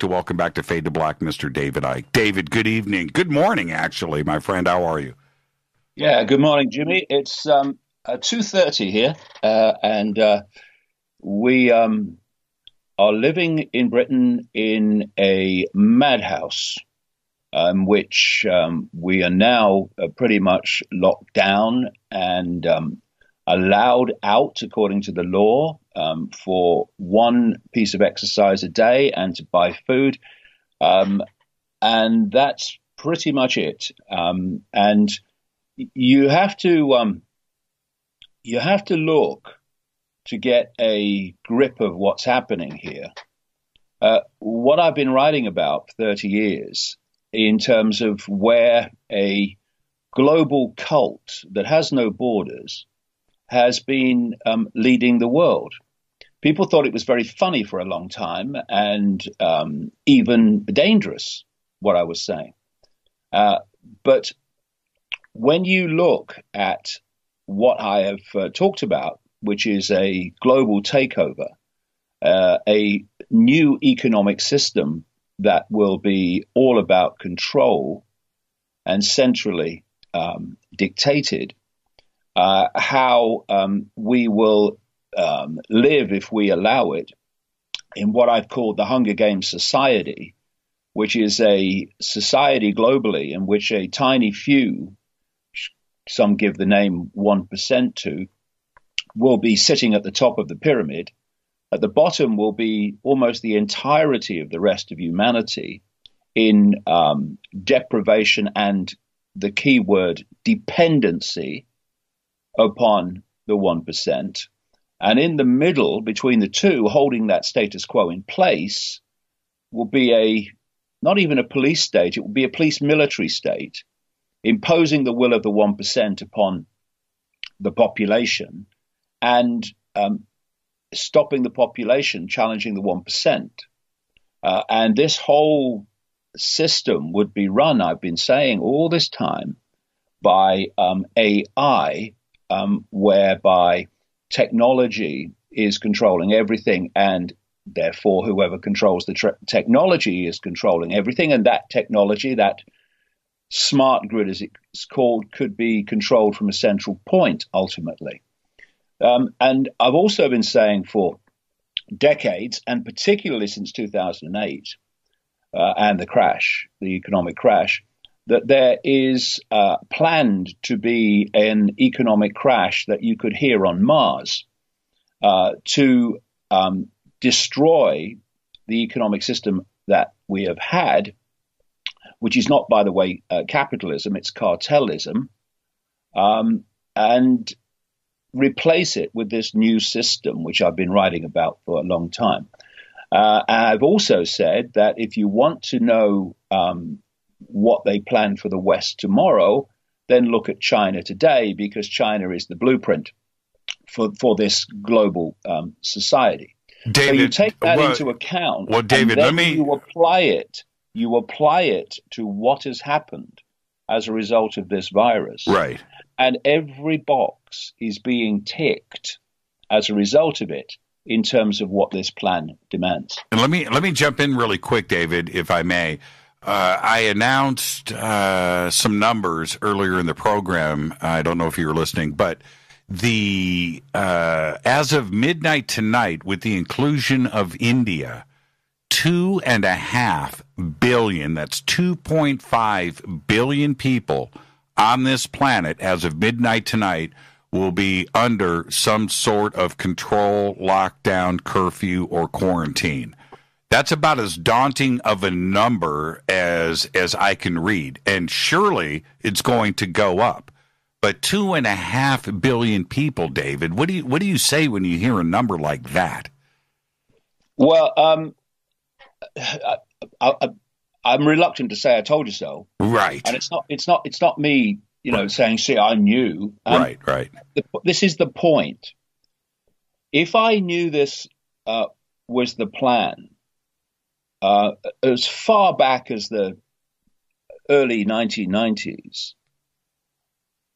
to welcome back to Fade to Black Mr. David Icke. David, good evening. Good morning, actually, my friend. How are you? Yeah, good morning, Jimmy. It's 2:30 here, and we are living in Britain in a madhouse, which we are now pretty much locked down and allowed out according to the law for one piece of exercise a day and to buy food, and that's pretty much it. And you have to look to get a grip of what's happening here. What I've been writing about for 30 years in terms of where a global cult that has no borders has been leading the world. People thought it was very funny for a long time and even dangerous, what I was saying. But when you look at what I have talked about, which is a global takeover, a new economic system that will be all about control and centrally dictated, how we will live if we allow it in what I've called the Hunger Games society, which is a society globally in which a tiny few, some give the name 1% to, will be sitting at the top of the pyramid. At the bottom will be almost the entirety of the rest of humanity in deprivation and the key word dependency upon the 1%. And in the middle, between the two, holding that status quo in place, will be not even a police state, it will be a police military state, imposing the will of the 1% upon the population and stopping the population challenging the 1%. And this whole system would be run, I've been saying all this time, by AI, whereby technology is controlling everything, and therefore whoever controls the technology is controlling everything. And that technology, that smart grid as it's called, could be controlled from a central point ultimately. And I've also been saying for decades, and particularly since 2008 and the crash, the economic crash, that there is planned to be an economic crash that you could hear on Mars to destroy the economic system that we have had, which is not, by the way, capitalism, it's cartelism, and replace it with this new system, which I've been writing about for a long time. I've also said that if you want to know what they plan for the West tomorrow, then look at China today, because China is the blueprint for this global society. David, so you take that into account, David, and then you apply it to what has happened as a result of this virus. Right. And every box is being ticked as a result of it in terms of what this plan demands. And let me jump in really quick, David, if I may. I announced some numbers earlier in the program. I don't know if you were listening, but the as of midnight tonight, with the inclusion of India, 2.5 billion, that's 2.5 billion people on this planet as of midnight tonight will be under some sort of control, lockdown, curfew, or quarantine. That's about as daunting of a number as I can read. And surely it's going to go up. But 2.5 billion people, David, what do you say when you hear a number like that? Well, I'm reluctant to say I told you so. Right. And it's not me, saying, see, I knew. Right. This is the point. If I knew this was the plan, as far back as the early 1990s,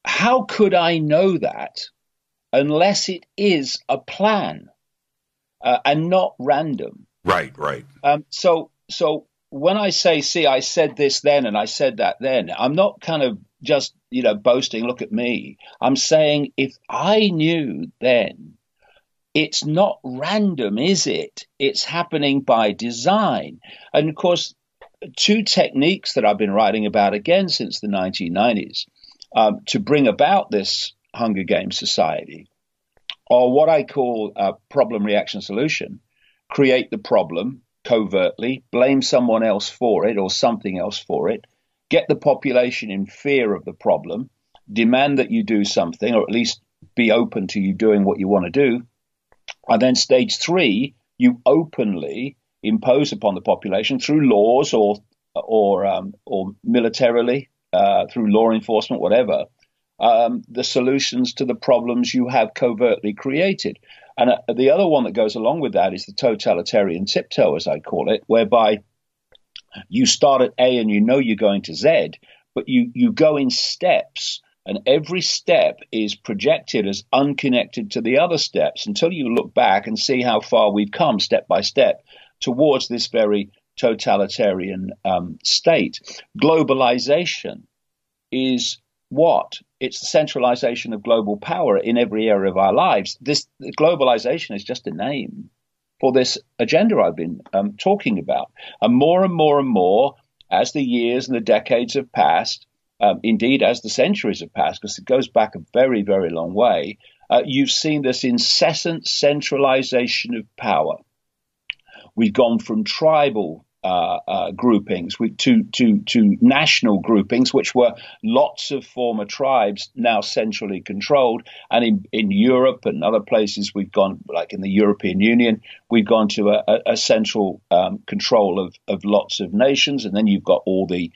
how could I know that unless it is a plan and not random? Right. So so when I say, see, I said this then and I said that then, I'm not kind of just, boasting, look at me. I'm saying if I knew then, it's not random, is it? It's happening by design. And of course, two techniques that I've been writing about again since the 1990s to bring about this Hunger Games society are what I call problem, reaction, solution. Create the problem covertly, blame someone else for it or something else for it, get the population in fear of the problem, demand that you do something, or at least be open to you doing what you want to do. And then stage three, you openly impose upon the population through laws or militarily, through law enforcement, whatever, the solutions to the problems you have covertly created. And the other one that goes along with that is the totalitarian tiptoe, as I call it, whereby you start at A and you're going to Z, but you go in steps, and every step is projected as unconnected to the other steps until you look back and see how far we've come step by step towards this very totalitarian state. Globalization is what? It's the centralization of global power in every area of our lives. This globalization is just a name for this agenda I've been talking about. And more and more and more, as the years and the decades have passed, indeed as the centuries have passed, because it goes back a very, very long way, you've seen this incessant centralization of power. We've gone from tribal groupings to national groupings, which were lots of former tribes now centrally controlled. And in Europe and other places, we've gone, like in the European Union, we've gone to a central control of lots of nations. And then you've got all the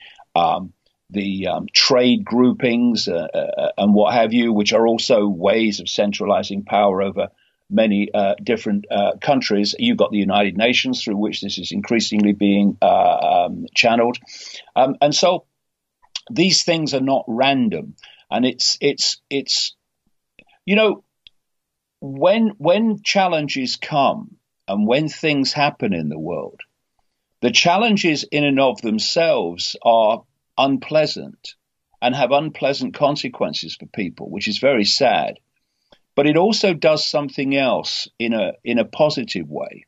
trade groupings and what have you, which are also ways of centralizing power over many different countries. You've got the United Nations, through which this is increasingly being channeled. And so these things are not random. And it's when challenges come and when things happen in the world, the challenges in and of themselves are unpleasant and have unpleasant consequences for people, which is very sad. But it also does something else in a positive way.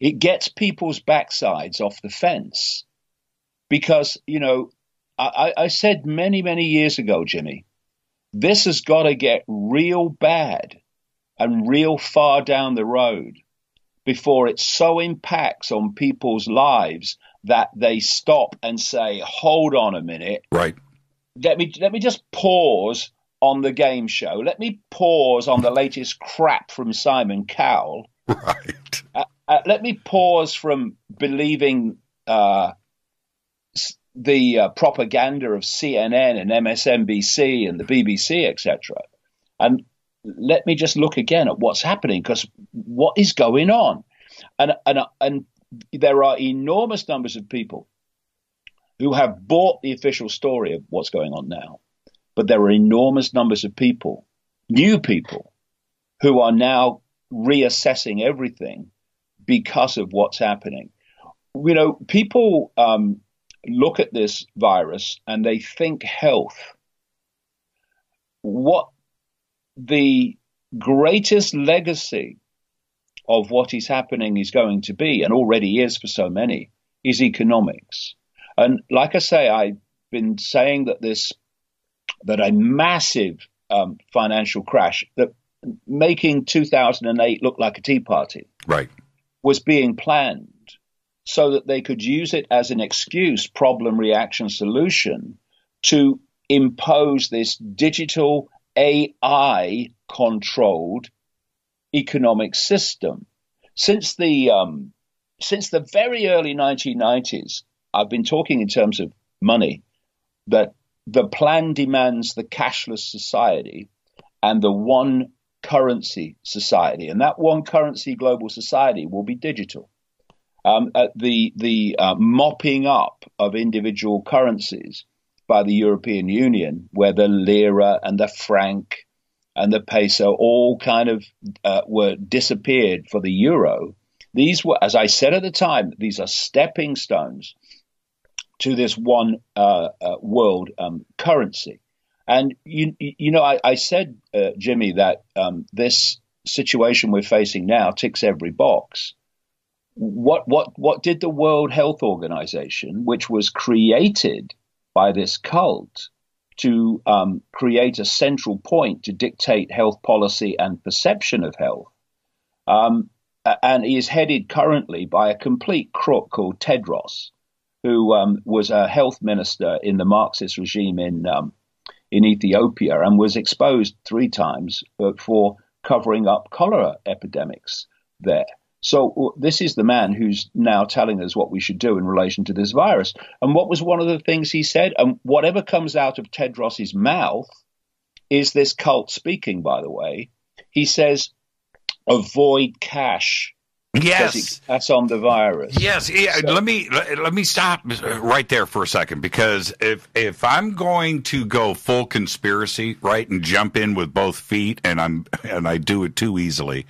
It gets people's backsides off the fence because, I said many, many years ago, Jimmy, this has got to get real bad and real far down the road before it so impacts on people's lives that they stop and say, hold on a minute. Right. Let me just pause on the game show. Let me pause on the latest crap from Simon Cowell. Right. Let me pause from believing the propaganda of CNN and MSNBC and the BBC, etc. And let me just look again at what's happening, because what is going on? And there are enormous numbers of people who have bought the official story of what's going on now. But there are enormous numbers of people, new people, who are now reassessing everything because of what's happening. People look at this virus and they think health. What the greatest legacy of what is happening is going to be, and already is for so many, is economics. And like I say, I've been saying that a massive financial crash that making 2008 look like a tea party, right, was being planned so that they could use it as an excuse, problem, reaction, solution, to impose this digital AI controlled economic system. Since the very early 1990s, I've been talking in terms of money, that the plan demands the cashless society and the one currency society. And that one currency global society will be digital. The mopping up of individual currencies by the European Union, where the lira and the franc and the peso all kind of were disappeared for the euro, these were, as I said at the time, these are stepping stones to this one world currency. And I said, Jimmy, that this situation we're facing now ticks every box. What did the World Health Organization, which was created by this cult to create a central point to dictate health policy and perception of health, and is headed currently by a complete crook called Tedros, who was a health minister in the Marxist regime in Ethiopia and was exposed 3 times for covering up cholera epidemics there. So this is the man who's now telling us what we should do in relation to this virus. And what was one of the things he said? And whatever comes out of Tedros's mouth is this cult speaking, by the way. He says, avoid cash. Yes, that's on the virus. Yes, yeah. So, let me stop right there for a second, because if I'm going to go full conspiracy, right, and jump in with both feet, and I do it too easily,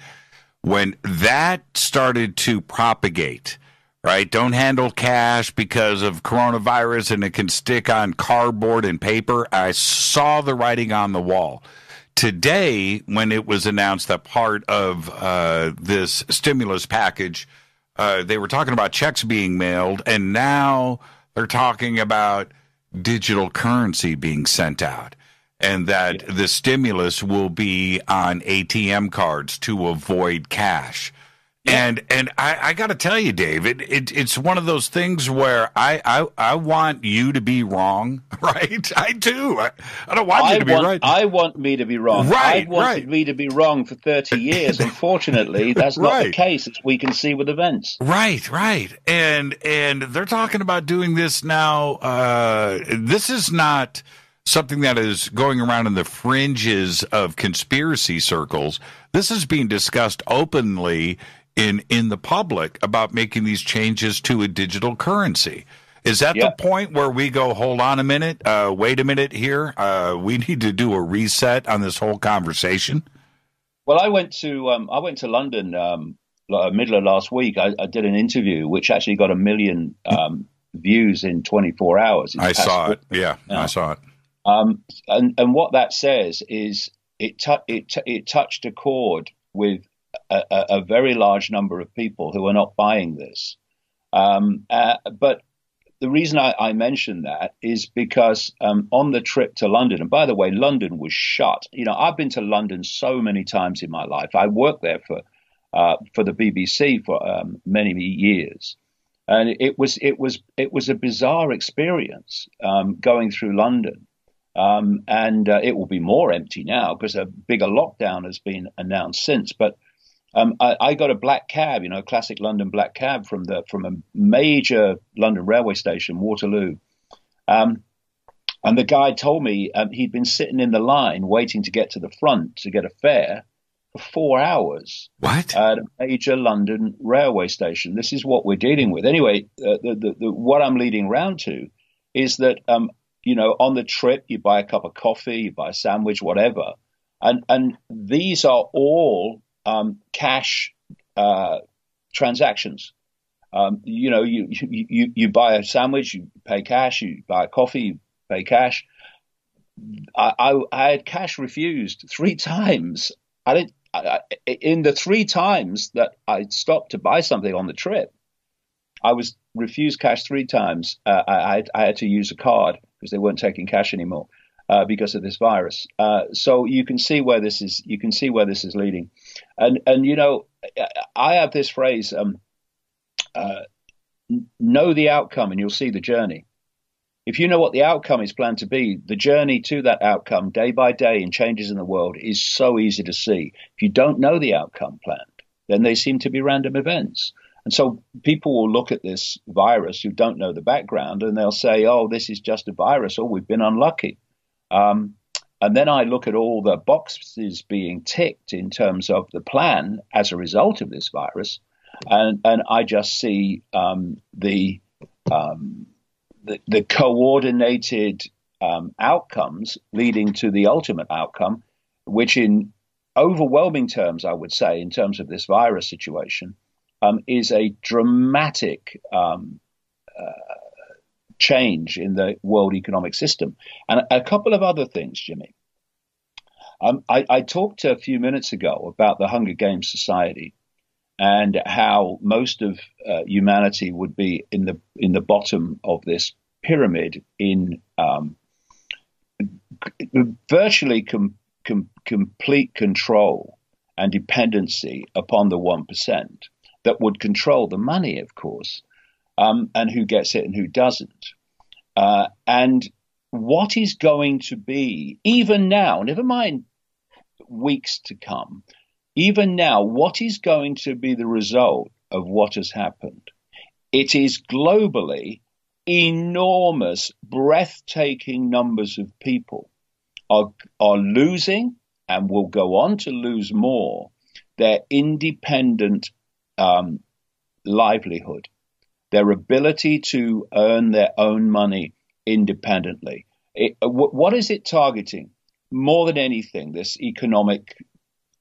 when that started to propagate, right? Don't handle cash because of coronavirus, and it can stick on cardboard and paper. I saw the writing on the wall. Today, when it was announced that part of this stimulus package, they were talking about checks being mailed, and now they're talking about digital currency being sent out, and that the stimulus will be on ATM cards to avoid cash. And I got to tell you, Dave, it's one of those things where I want you to be wrong, right? I do. I don't want you to be right. I want me to be wrong. Right, I've wanted me to be wrong for 30 years. Unfortunately, that's not the case, as we can see with events. Right. And they're talking about doing this now. This is not something that is going around in the fringes of conspiracy circles. This is being discussed openly in the public about making these changes to a digital currency. Is that the point where we go, hold on a minute, wait a minute here, we need to do a reset on this whole conversation? Well, I went to London middle of last week. I did an interview which actually got 1 million views in 24 hours. I saw it. Yeah, I saw it. And what that says is it touched a chord with a very large number of people who are not buying this. But the reason I mention that is because on the trip to London, and by the way, London was shut. I've been to London so many times in my life. I worked there for the BBC for many years, and it was a bizarre experience going through London. And it will be more empty now because a bigger lockdown has been announced since. But I got a black cab, classic London black cab from a major London railway station, Waterloo. And the guy told me he'd been sitting in the line waiting to get to the front to get a fare for 4 hours. What? At a major London railway station. This is what we're dealing with. Anyway, what I'm leading round to is that, on the trip, you buy a cup of coffee, you buy a sandwich, whatever. And these are all cash transactions. You buy a sandwich, you pay cash. You buy a coffee, you pay cash. I had cash refused 3 times. In the 3 times that I stopped to buy something on the trip, I was refused cash 3 times. I had to use a card because they weren't taking cash anymore. Because of this virus, so you can see where this is. You can see where this is leading, and I have this phrase: know the outcome, and you'll see the journey. If you know what the outcome is planned to be, the journey to that outcome, day by day, and changes in the world, is so easy to see. If you don't know the outcome planned, then they seem to be random events. And so people will look at this virus who don't know the background, and they'll say, "Oh, this is just a virus. Oh, we've been unlucky." And then I look at all the boxes being ticked in terms of the plan as a result of this virus, and I just see the coordinated outcomes leading to the ultimate outcome, which in overwhelming terms, I would say, in terms of this virus situation, is a dramatic change in the world economic system. And a couple of other things, Jimmy. I talked a few minutes ago about the Hunger Games Society and how most of humanity would be in the bottom of this pyramid in virtually complete control and dependency upon the 1% that would control the money, of course, and who gets it and who doesn't. And what is going to be, even now, never mind weeks to come, even now, what is going to be the result of what has happened? It is globally enormous, breathtaking numbers of people are losing and will go on to lose more their independent livelihood, their ability to earn their own money independently. What is it targeting? More than anything, this economic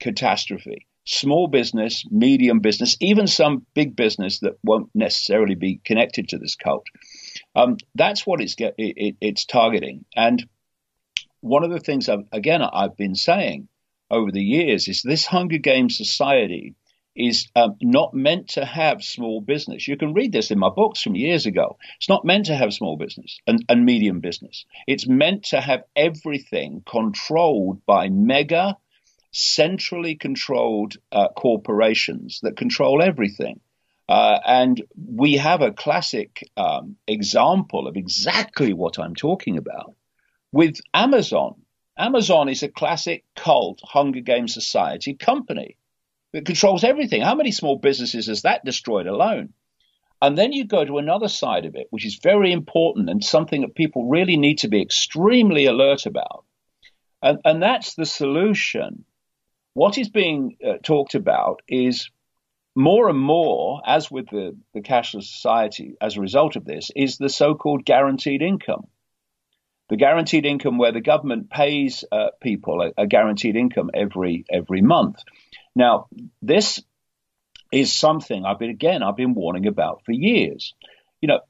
catastrophe. Small business, medium business, even some big business that won't necessarily be connected to this cult. That's what it's targeting. And one of the things I've been saying over the years is this Hunger Games society is not meant to have small business. You can read this in my books from years ago. It's not meant to have small business and medium business. It's meant to have everything controlled by mega, centrally controlled corporations that control everything. And we have a classic example of exactly what I'm talking about with Amazon. Amazon is a classic cult Hunger Games Society company that controls everything. How many small businesses has that destroyed alone? And then you go to another side of it, which is very important and something that people really need to be extremely alert about. And that's the solution. What is being talked about is more and more, as with the cashless society, as a result of this, is the so-called guaranteed income. The guaranteed income where the government pays people a guaranteed income every month. Now, this is something I've been warning about for years. You know,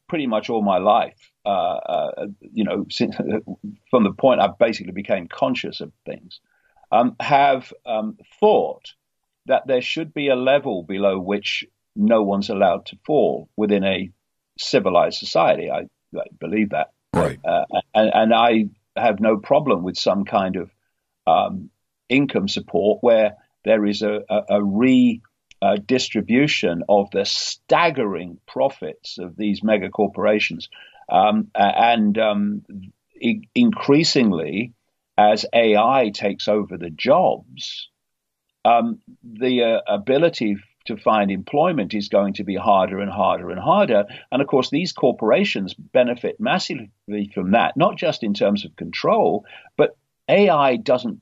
pretty much all my life, since, from the point I basically became conscious of things, have thought that there should be a level below which no one's allowed to fall within a civilized society. I believe that. Right. And I have no problem with some kind of income support where there is a redistribution of the staggering profits of these mega corporations. Increasingly, as AI takes over the jobs, the ability to find employment is going to be harder and harder and harder. And of course, these corporations benefit massively from that, not just in terms of control, but AI doesn't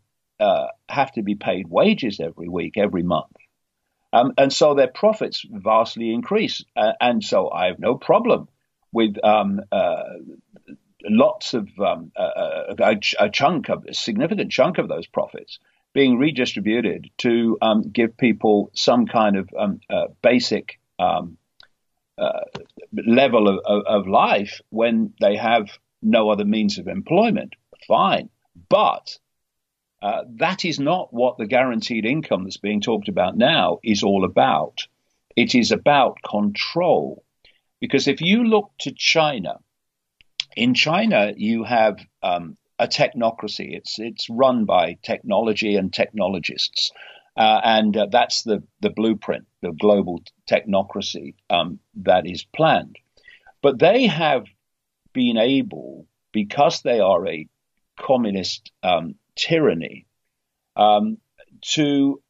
have to be paid wages every week, every month. And so their profits vastly increase. And so I have no problem with lots of a significant chunk of those profits being redistributed to give people some kind of basic level of life when they have no other means of employment. Fine. But that is not what the guaranteed income that's being talked about now is all about. It is about control. Because if you look to China, in China, you have a technocracy. It's run by technology and technologists. And that's the blueprint, the global technocracy that is planned. But they have been able, because they are a communist tyranny, to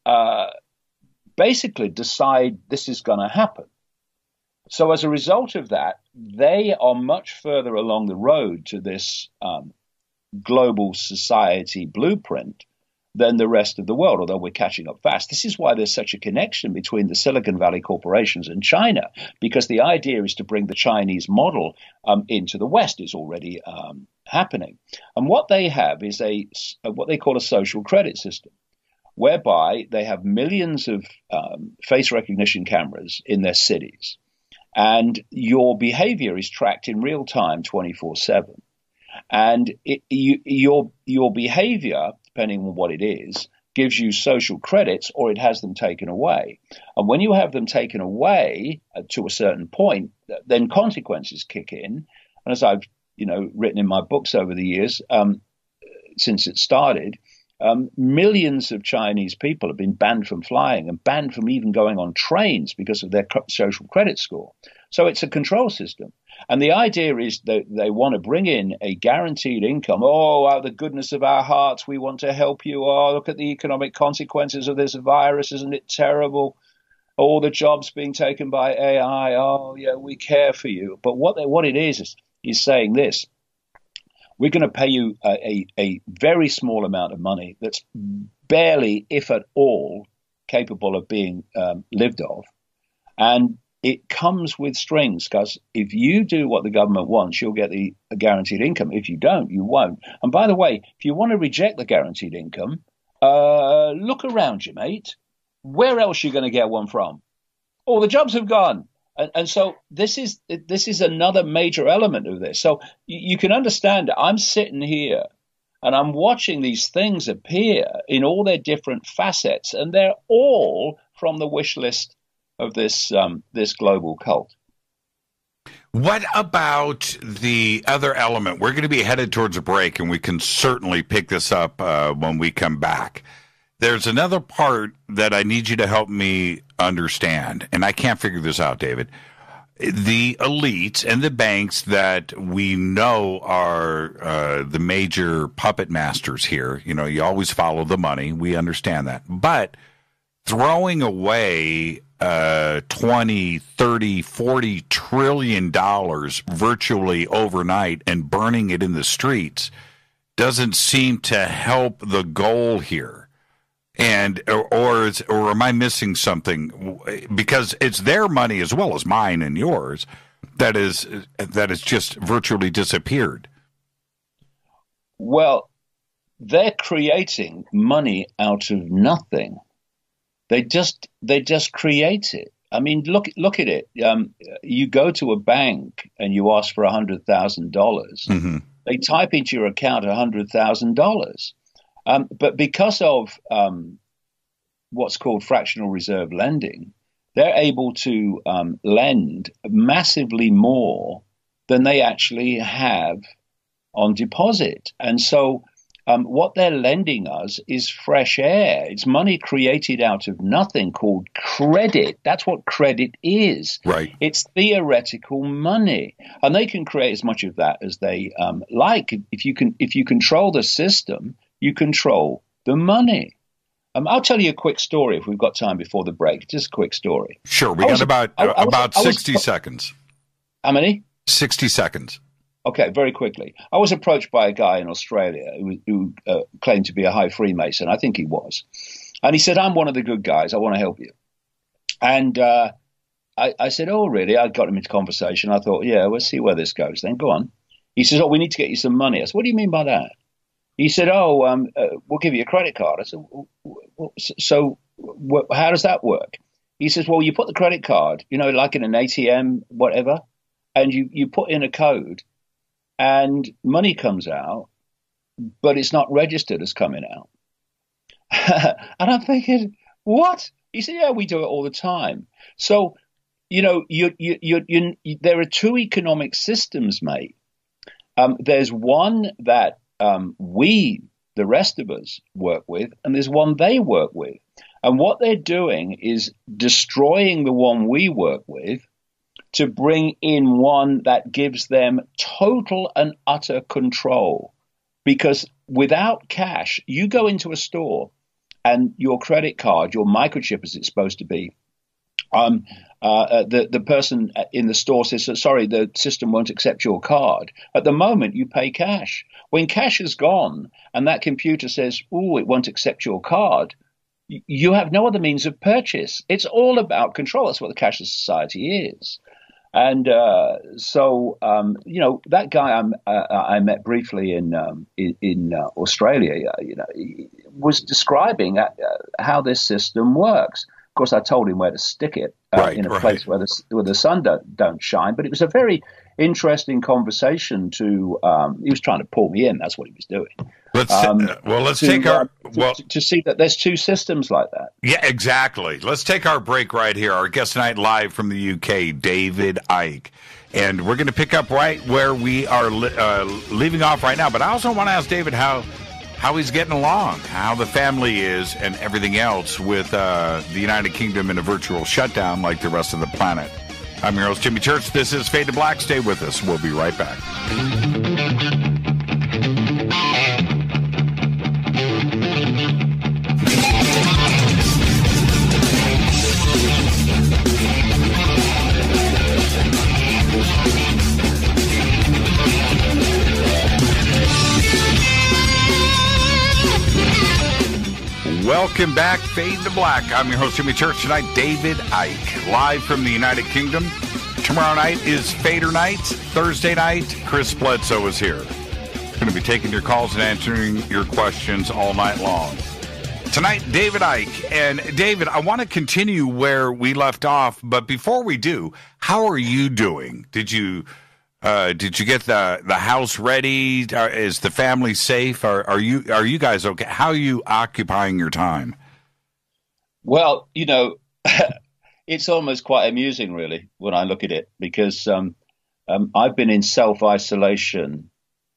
basically decide this is going to happen. So as a result of that, they are much further along the road to this global society blueprint than the rest of the world, although we're catching up fast. This is why there's such a connection between the Silicon Valley corporations and China, because the idea is to bring the Chinese model into the West. Is already happening. And what they have is what they call a social credit system, whereby they have millions of face recognition cameras in their cities, and your behavior is tracked in real time 24/7. And your behavior, depending on what it is, gives you social credits or it has them taken away. And when you have them taken away to a certain point, then consequences kick in. And as I've written in my books over the years, since it started, millions of Chinese people have been banned from flying and banned from even going on trains because of their social credit score. So it's a control system. And the idea is that they want to bring in a guaranteed income. Oh, out of the goodness of our hearts, we want to help you. Oh, look at the economic consequences of this virus. Isn't it terrible? All the jobs being taken by AI. Oh, yeah, we care for you. But what it is saying this. We're going to pay you a very small amount of money that's barely, if at all, capable of being lived off. And it comes with strings, because if you do what the government wants, you'll get a guaranteed income. If you don't, you won't. And by the way, if you want to reject the guaranteed income, look around you, mate. Where else are you going to get one from? All the jobs have gone. And so this is another major element of this. So you can understand, I'm sitting here and I'm watching these things appear in all their different facets, and they're all from the wish list of this global cult. What about the other element? We're going to be headed towards a break, and we can certainly pick this up when we come back. There's another part that I need you to help me understand, and I can't figure this out, David. The elites and the banks that we know are the major puppet masters here, you always follow the money. We understand that. But throwing away 20, 30, 40 trillion dollars virtually overnight and burning it in the streets doesn't seem to help the goal here. And or am I missing something? Because it's their money as well as mine and yours that is just virtually disappeared. Well, they're creating money out of nothing. They just create it. I mean, look at it. You go to a bank and you ask for $100,000. Mm-hmm. They type into your account $100,000. But because of what's called fractional reserve lending, they're able to lend massively more than they actually have on deposit. And so what they're lending us is fresh air. It's money created out of nothing called credit. That's what credit is. Right. It's theoretical money. And they can create as much of that as they like. If you control the system, you control the money. I'll tell you a quick story if we've got time before the break. Just a quick story. Sure. We got about 60 seconds. How many? 60 seconds. Okay, very quickly. I was approached by a guy in Australia who claimed to be a high Freemason. I think he was. And he said, I'm one of the good guys. I want to help you. And I said, oh, really? I got him into conversation. I thought, yeah, we'll see where this goes then. Go on. He says, oh, we need to get you some money. I said, what do you mean by that? He said, oh, we'll give you a credit card. I said, so how does that work? He says, well, you put the credit card, like in an ATM, whatever, and you put in a code and money comes out, but it's not registered as coming out. And I'm thinking, what? He said, yeah, we do it all the time. So, there are two economic systems, mate. There's one that we, the rest of us, work with, and there's one they work with. And what they're doing is destroying the one we work with to bring in one that gives them total and utter control. Because without cash, you go into a store and your credit card, your microchip as it's supposed to be, the person in the store says, sorry, the system won't accept your card. At the moment, you pay cash. When cash is gone and that computer says, oh, it won't accept your card, you have no other means of purchase. It's all about control. That's what the cashless society is. And that guy I met briefly in Australia, he was describing how this system works. Of course, I told him where to stick it in a place where the sun don't shine. But it was a very interesting conversation. He was trying to pull me in. That's what he was doing. To see that there's two systems like that. Yeah, exactly. Let's take our break right here. Our guest tonight, live from the UK, David Icke. And we're going to pick up right where we are leaving off right now. But I also want to ask David how he's getting along, how the family is, and everything else with the United Kingdom in a virtual shutdown like the rest of the planet. I'm your host, Jimmy Church. This is Fade to Black. Stay with us. We'll be right back. Welcome back, Fade to Black. I'm your host, Jimmy Church. Tonight, David Icke, live from the United Kingdom. Tomorrow night is Fader night. Thursday night, Chris Bledsoe is here. Going to be taking your calls and answering your questions all night long. Tonight, David Icke. And David, I want to continue where we left off, but before we do, how are you doing? Did you get the house ready? Is the family safe? Are you guys okay? How are you occupying your time? Well, it's almost quite amusing, really, when I look at it, because I've been in self-isolation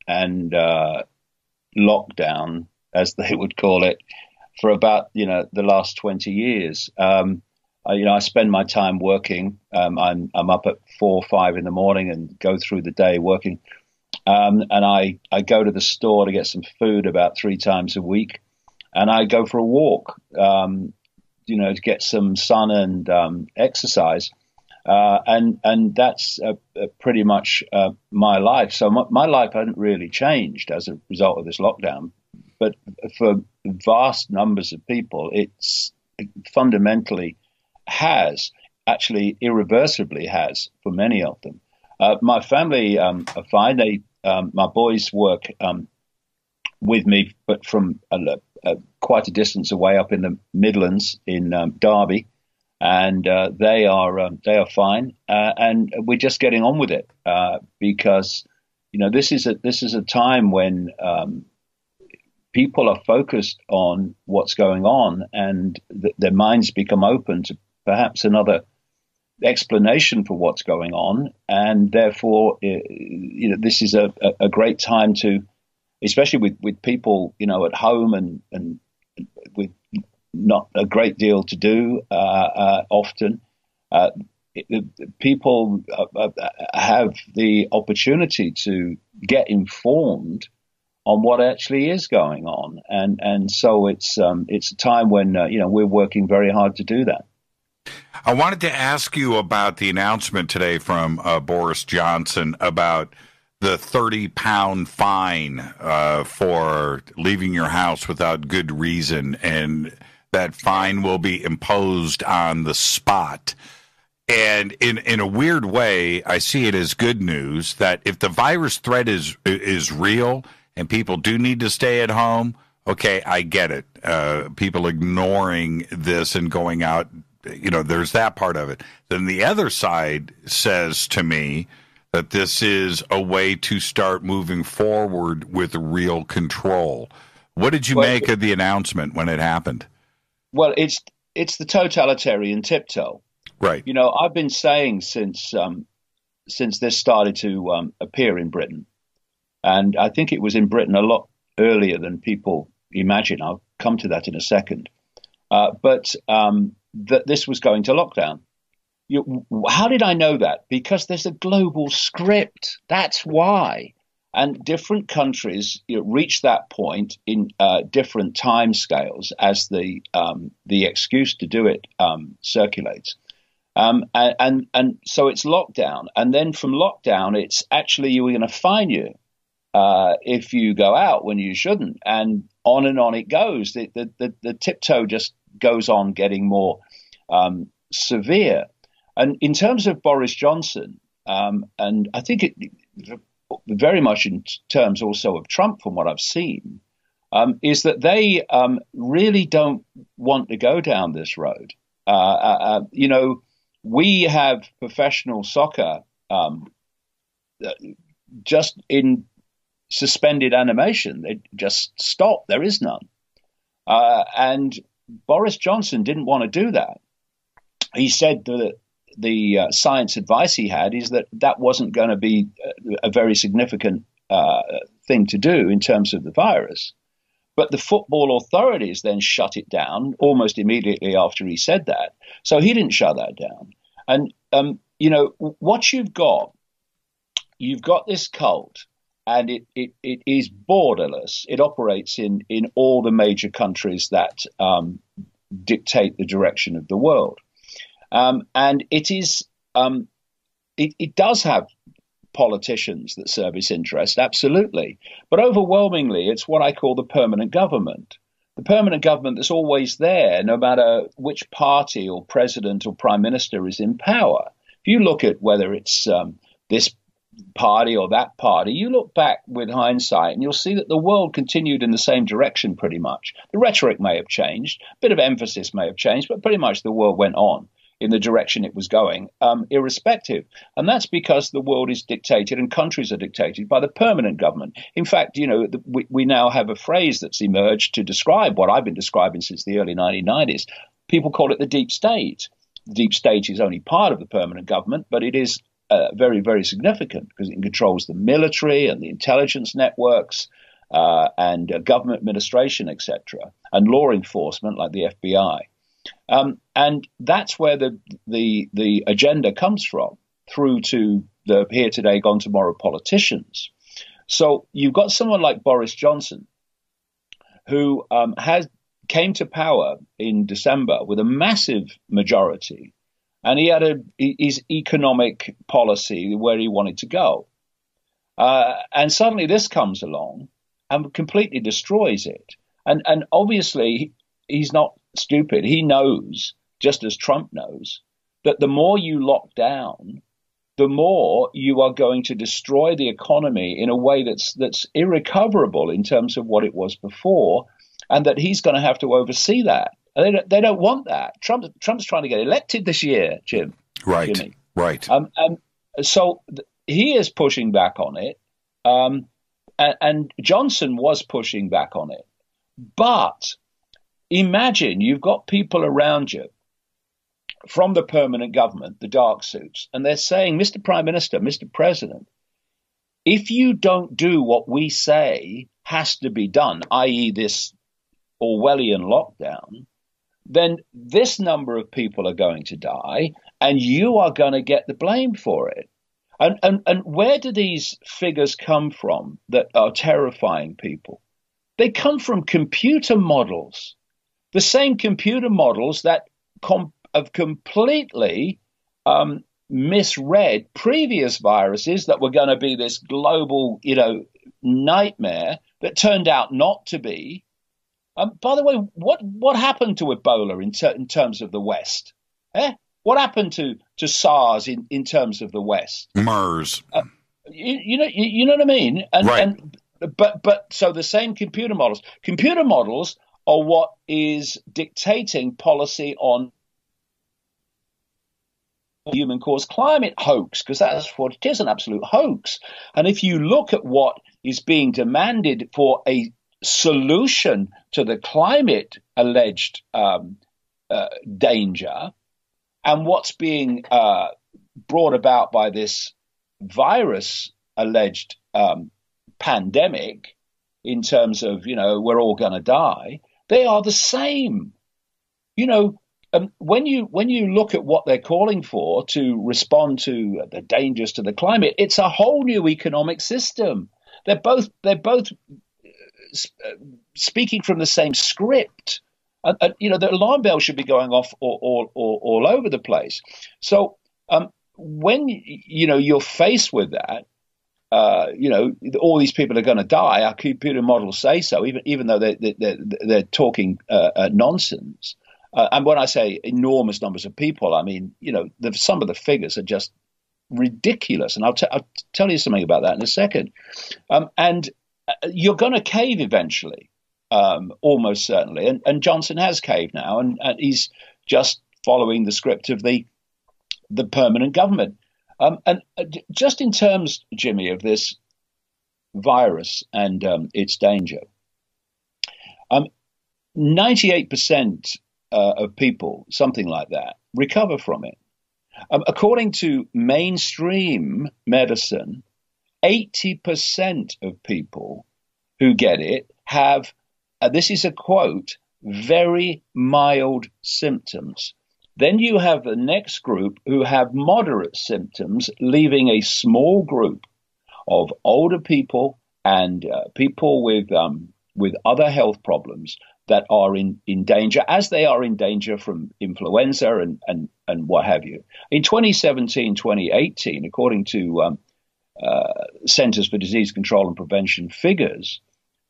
and lockdown, as they would call it, for about the last 20 years. I spend my time working. I'm up at 4 or 5 in the morning and go through the day working. And I go to the store to get some food about 3 times a week, and I go for a walk, to get some sun and exercise. And that's pretty much my life. So my life hasn't really changed as a result of this lockdown. But for vast numbers of people, it's fundamentally has, actually irreversibly has, for many of them. My family are fine. My boys work with me, but from quite a distance away up in the Midlands in Derby, and they are fine. And we're just getting on with it because this is a time when people are focused on what's going on, and their minds become open to perhaps another explanation for what's going on, and therefore, this is a great time to, especially with people, at home and with not a great deal to do often. People have the opportunity to get informed on what actually is going on, and so it's a time when we're working very hard to do that. I wanted to ask you about the announcement today from Boris Johnson about the 30-pound fine for leaving your house without good reason, and that fine will be imposed on the spot. And in a weird way, I see it as good news that if the virus threat is real and people do need to stay at home, okay, I get it. People ignoring this and going out, there's that part of it. Then the other side says to me that this is a way to start moving forward with real control. What did you make of the announcement when it happened? Well, it's the totalitarian tiptoe. Right. I've been saying since this started to appear in Britain, and I think it was in Britain a lot earlier than people imagine. I'll come to that in a second. But that this was going to lockdown. How did I know that? Because there's a global script. That's why. And different countries reach that point in different time scales as the excuse to do it circulates. And so it's lockdown. And then from lockdown, it's actually we're going to fine you if you go out when you shouldn't. And on it goes. The tiptoe just goes on getting more severe. And in terms of Boris Johnson, and I think it very much in terms also of Trump, from what I've seen, is that they really don't want to go down this road. We have professional soccer just in suspended animation. They just stop. There is none. And Boris Johnson didn't want to do that. He said that the science advice he had is that wasn't going to be a very significant thing to do in terms of the virus. But the football authorities then shut it down almost immediately after he said that. So he didn't shut that down. And, what you've got this cult, and it is borderless. It operates in all the major countries that dictate the direction of the world. And it is it does have politicians that serve its interest, absolutely. But overwhelmingly, it's what I call the permanent government. The permanent government that's always there, no matter which party or president or prime minister is in power. If you look at whether it's this party or that party, you look back with hindsight and you'll see that the world continued in the same direction pretty much. The rhetoric may have changed, a bit of emphasis may have changed, but pretty much the world went on in the direction it was going, irrespective. And that's because the world is dictated and countries are dictated by the permanent government. In fact, we now have a phrase that's emerged to describe what I've been describing since the early 1990s. People call it the deep state. The deep state is only part of the permanent government, but it is very, very significant because it controls the military and the intelligence networks and government administration, etc., and law enforcement like the FBI. And that's where the agenda comes from, through to the here today, gone tomorrow politicians. So you've got someone like Boris Johnson, who came to power in December with a massive majority, and he had his economic policy where he wanted to go. And suddenly this comes along and completely destroys it. And obviously he's not stupid. He knows, just as Trump knows, that the more you lock down, the more you are going to destroy the economy in a way that's irrecoverable in terms of what it was before, and that he's going to have to oversee that. They don't want that. Trump's trying to get elected this year, Jim. Right, Jimmy. right. So he is pushing back on it, and Johnson was pushing back on it. But imagine you've got people around you from the permanent government, the dark suits, and they're saying, Mr. Prime Minister, Mr. President, if you don't do what we say has to be done, i.e. this Orwellian lockdown, then this number of people are going to die and you are going to get the blame for it. And where do these figures come from that are terrifying people? They come from computer models, the same computer models that have completely misread previous viruses that were going to be this global, nightmare that turned out not to be. By the way, what happened to Ebola in terms of the West? What happened to SARS in terms of the West? MERS. You know what I mean? Right. But so the same computer models. Computer models are what is dictating policy on human-caused climate hoax, because that's what it is, an absolute hoax. And if you look at what is being demanded for a solution to the climate alleged danger, and what's being brought about by this virus alleged pandemic, in terms of, we're all going to die, they are the same. When you look at what they're calling for to respond to the dangers to the climate, it's a whole new economic system. They're both speaking from the same script. The alarm bell should be going off all over the place. So when you're faced with that, all these people are going to die. Our computer models say so, even though they're talking nonsense. And when I say enormous numbers of people, I mean, some of the figures are just ridiculous. And I'll tell you something about that in a second. And you're going to cave eventually, almost certainly. And Johnson has caved now, and he's just following the script of the permanent government. And just in terms, Jimmy, of this virus and its danger, 98% of people, something like that, recover from it. According to mainstream medicine, 80% of people who get it have, this is a quote, very mild symptoms. Then you have the next group who have moderate symptoms, leaving a small group of older people and people with other health problems that are in danger, as they are in danger from influenza and what have you. In 2017, 2018, according to Centers for Disease Control and Prevention figures,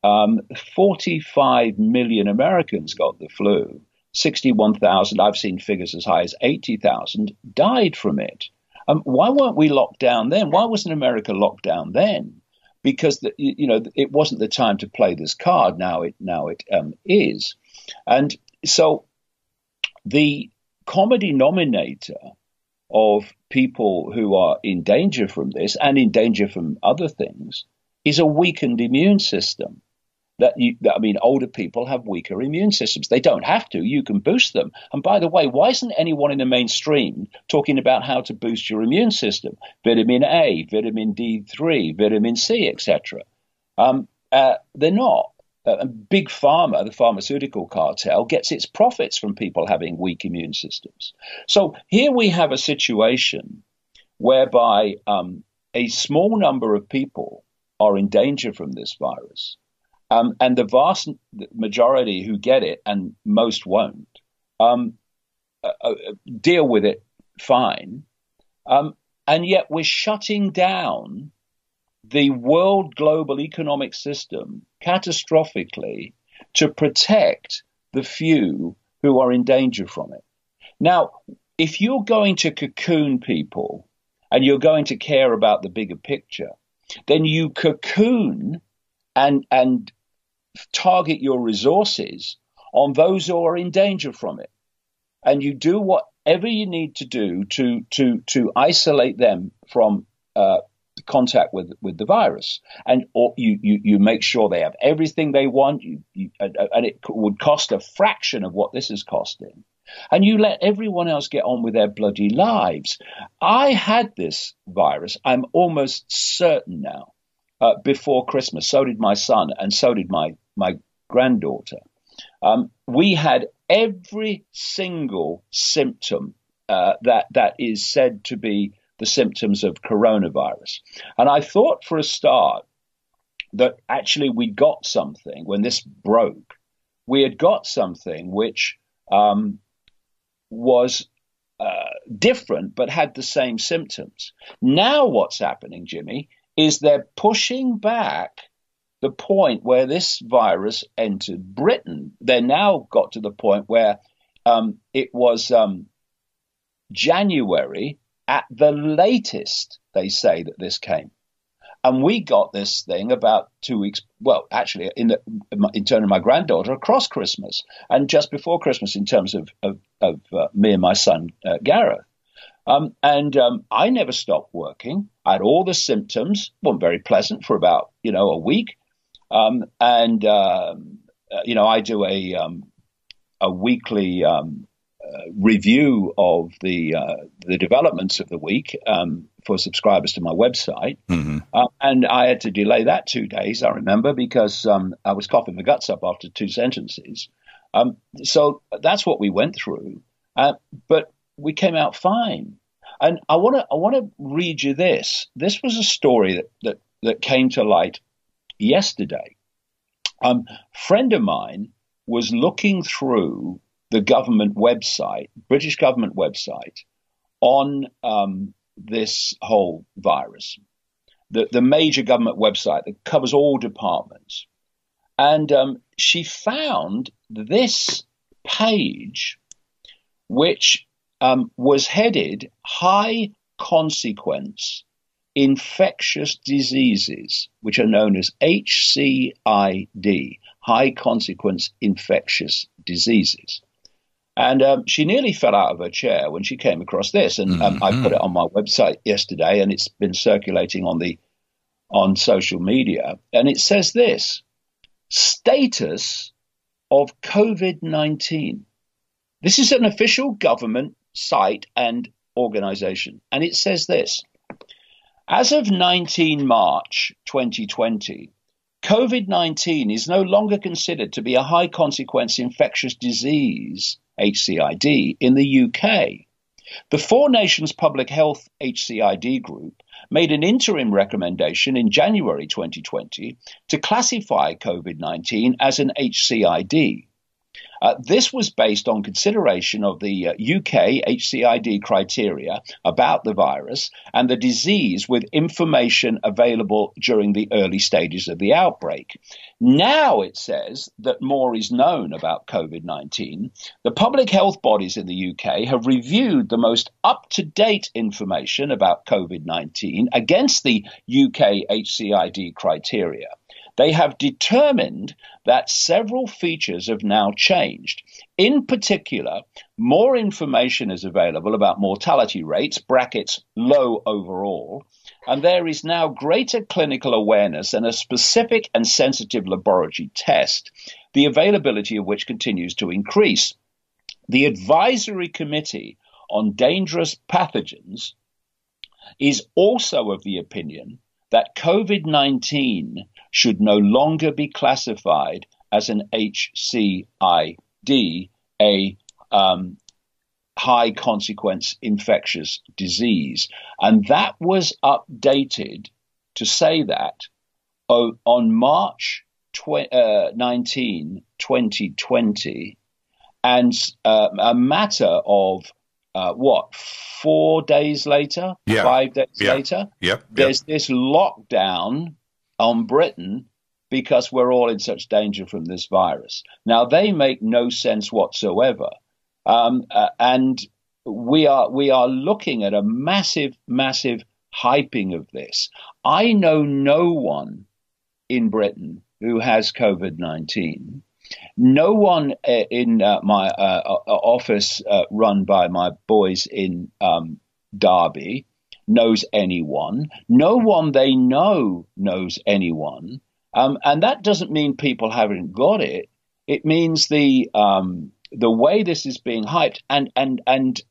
45 million Americans got the flu. 61,000, I've seen figures as high as 80,000, died from it. Why weren't we locked down then? Why wasn't America locked down then? Because it wasn't the time to play this card. Now it is, and so the common denominator of people who are in danger from this and in danger from other things is a weakened immune system. Older people have weaker immune systems. They don't have to. You can boost them. And by the way, why isn't anyone in the mainstream talking about how to boost your immune system? Vitamin A, vitamin D3, vitamin C, etc. They're not. Big Pharma, the pharmaceutical cartel, gets its profits from people having weak immune systems. So here we have a situation whereby a small number of people are in danger from this virus. And the vast majority who get it, and most won't, deal with it fine. And yet we're shutting down the world global economic system catastrophically to protect the few who are in danger from it. Now, if you're going to cocoon people and you're going to care about the bigger picture, then you cocoon and target your resources on those who are in danger from it, and you do whatever you need to do to isolate them from contact with the virus, and or you make sure they have everything they want, and it would cost a fraction of what this is costing, and you let everyone else get on with their bloody lives. I had this virus, I'm almost certain now, before Christmas. So did my son, and so did my granddaughter. We had every single symptom that is said to be the symptoms of coronavirus. And I thought for a start that actually we got something when this broke. We had got something which was different but had the same symptoms. Now what's happening, Jimmy, is they're pushing back the point where this virus entered Britain. They now got to the point where it was January at the latest, they say, that this came. And we got this thing about 2 weeks, well, actually, in terms of my granddaughter, across Christmas, and just before Christmas in terms of me and my son, Gareth. I never stopped working. I had all the symptoms, weren't very pleasant for about, a week. I do a weekly review of the developments of the week for subscribers to my website. Mm-hmm. And I had to delay that 2 days, I remember, because I was coughing my guts up after 2 sentences. So that's what we went through. But we came out fine. And I want to read you this. This was a story that came to light yesterday. Friend of mine was looking through the government website, British government website, on this whole virus, the major government website that covers all departments. And she found this page, which was headed High consequence infectious diseases, which are known as HCID, high consequence infectious diseases. And she nearly fell out of her chair when she came across this. And I put it on my website yesterday, and it's been circulating on social media. And it says this: status of COVID-19. This is an official government site and organization. And it says this: as of 19 March 2020, COVID-19 is no longer considered to be a high consequence infectious disease, HCID, in the UK. The Four Nations Public Health HCID group made an interim recommendation in January 2020 to classify COVID-19 as an HCID. This was based on consideration of the UK HCID criteria about the virus and the disease with information available during the early stages of the outbreak. Now it says that more is known about COVID-19. The public health bodies in the UK have reviewed the most up-to-date information about COVID-19 against the UK HCID criteria. They have determined that several features have now changed. In particular, more information is available about mortality rates, brackets low overall, and there is now greater clinical awareness and a specific and sensitive laboratory test, the availability of which continues to increase. The Advisory Committee on Dangerous Pathogens is also of the opinion that COVID-19 should no longer be classified as an HCID, a high consequence infectious disease. And that was updated to say that on March 19, 2020, and a matter of 4 days later, 5 days later, there's this lockdown on Britain because we're all in such danger from this virus. Now, they make no sense whatsoever. And we are looking at a massive, massive hyping of this. I know no one in Britain who has COVID-19. No one in my office run by my boys in Derby knows anyone. No one they know knows anyone. And that doesn't mean people haven't got it. It means the way this is being hyped and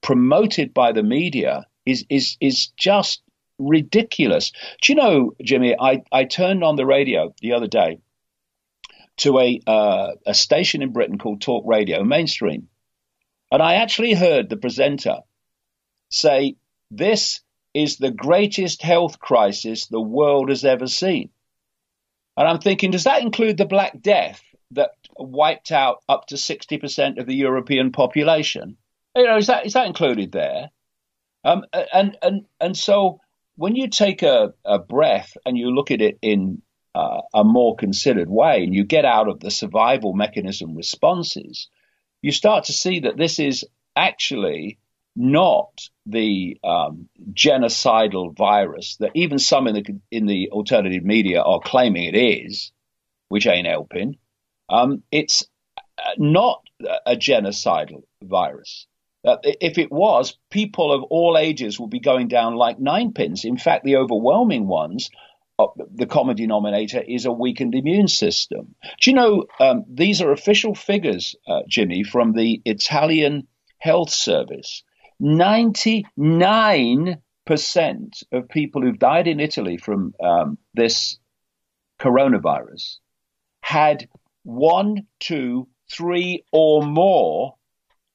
promoted by the media is just ridiculous. Do you know, Jimmy, I turned on the radio the other day to a station in Britain called Talk Radio, mainstream. And I actually heard the presenter say, this is the greatest health crisis the world has ever seen. And I'm thinking, does that include the Black Death that wiped out up to 60% of the European population? You know, is that included there? And so when you take a breath and you look at it in a more considered way, and you get out of the survival mechanism responses, you start to see that this is actually not the genocidal virus that even some in the alternative media are claiming it is, which ain't helping. It's not a genocidal virus. If it was, people of all ages would be going down like ninepins. In fact, the overwhelming ones, the common denominator is a weakened immune system. Do you know, these are official figures, Jimmy, from the Italian Health Service. 99% of people who've died in Italy from this coronavirus had 1, 2, 3 or more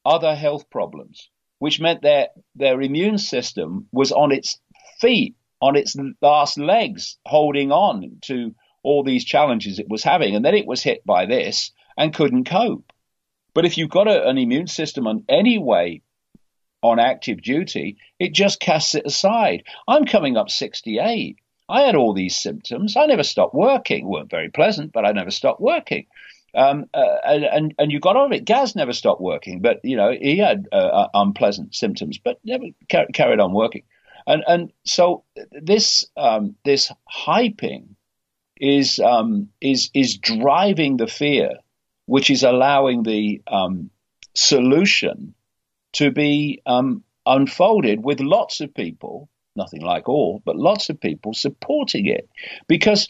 other health problems, which meant their immune system was on its feet, on its last legs, holding on to all these challenges it was having. And then it was hit by this and couldn't cope. But if you've got an immune system on any way on active duty, it just casts it aside. I'm coming up 68. I had all these symptoms. I never stopped working. Weren't very pleasant, but I never stopped working. And you got on it. Gaz never stopped working, but you know he had unpleasant symptoms, but never carried on working. And so this hyping is driving the fear, which is allowing the solution to be unfolded with lots of people, nothing like all, but lots of people supporting it. Because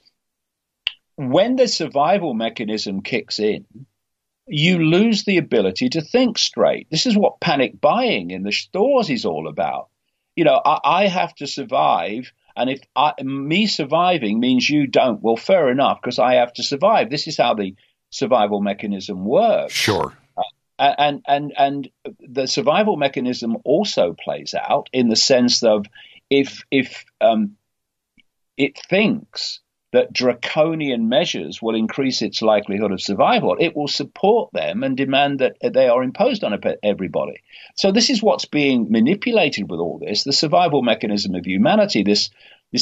when the survival mechanism kicks in, you lose the ability to think straight. This is what panic buying in the stores is all about. I have to survive. And if me surviving means you don't, well, fair enough, because I have to survive. This is how the survival mechanism works. Sure. And the survival mechanism also plays out in the sense of if it thinks that draconian measures will increase its likelihood of survival, it will support them and demand that they are imposed on everybody. So this is what's being manipulated with all this, the survival mechanism of humanity, this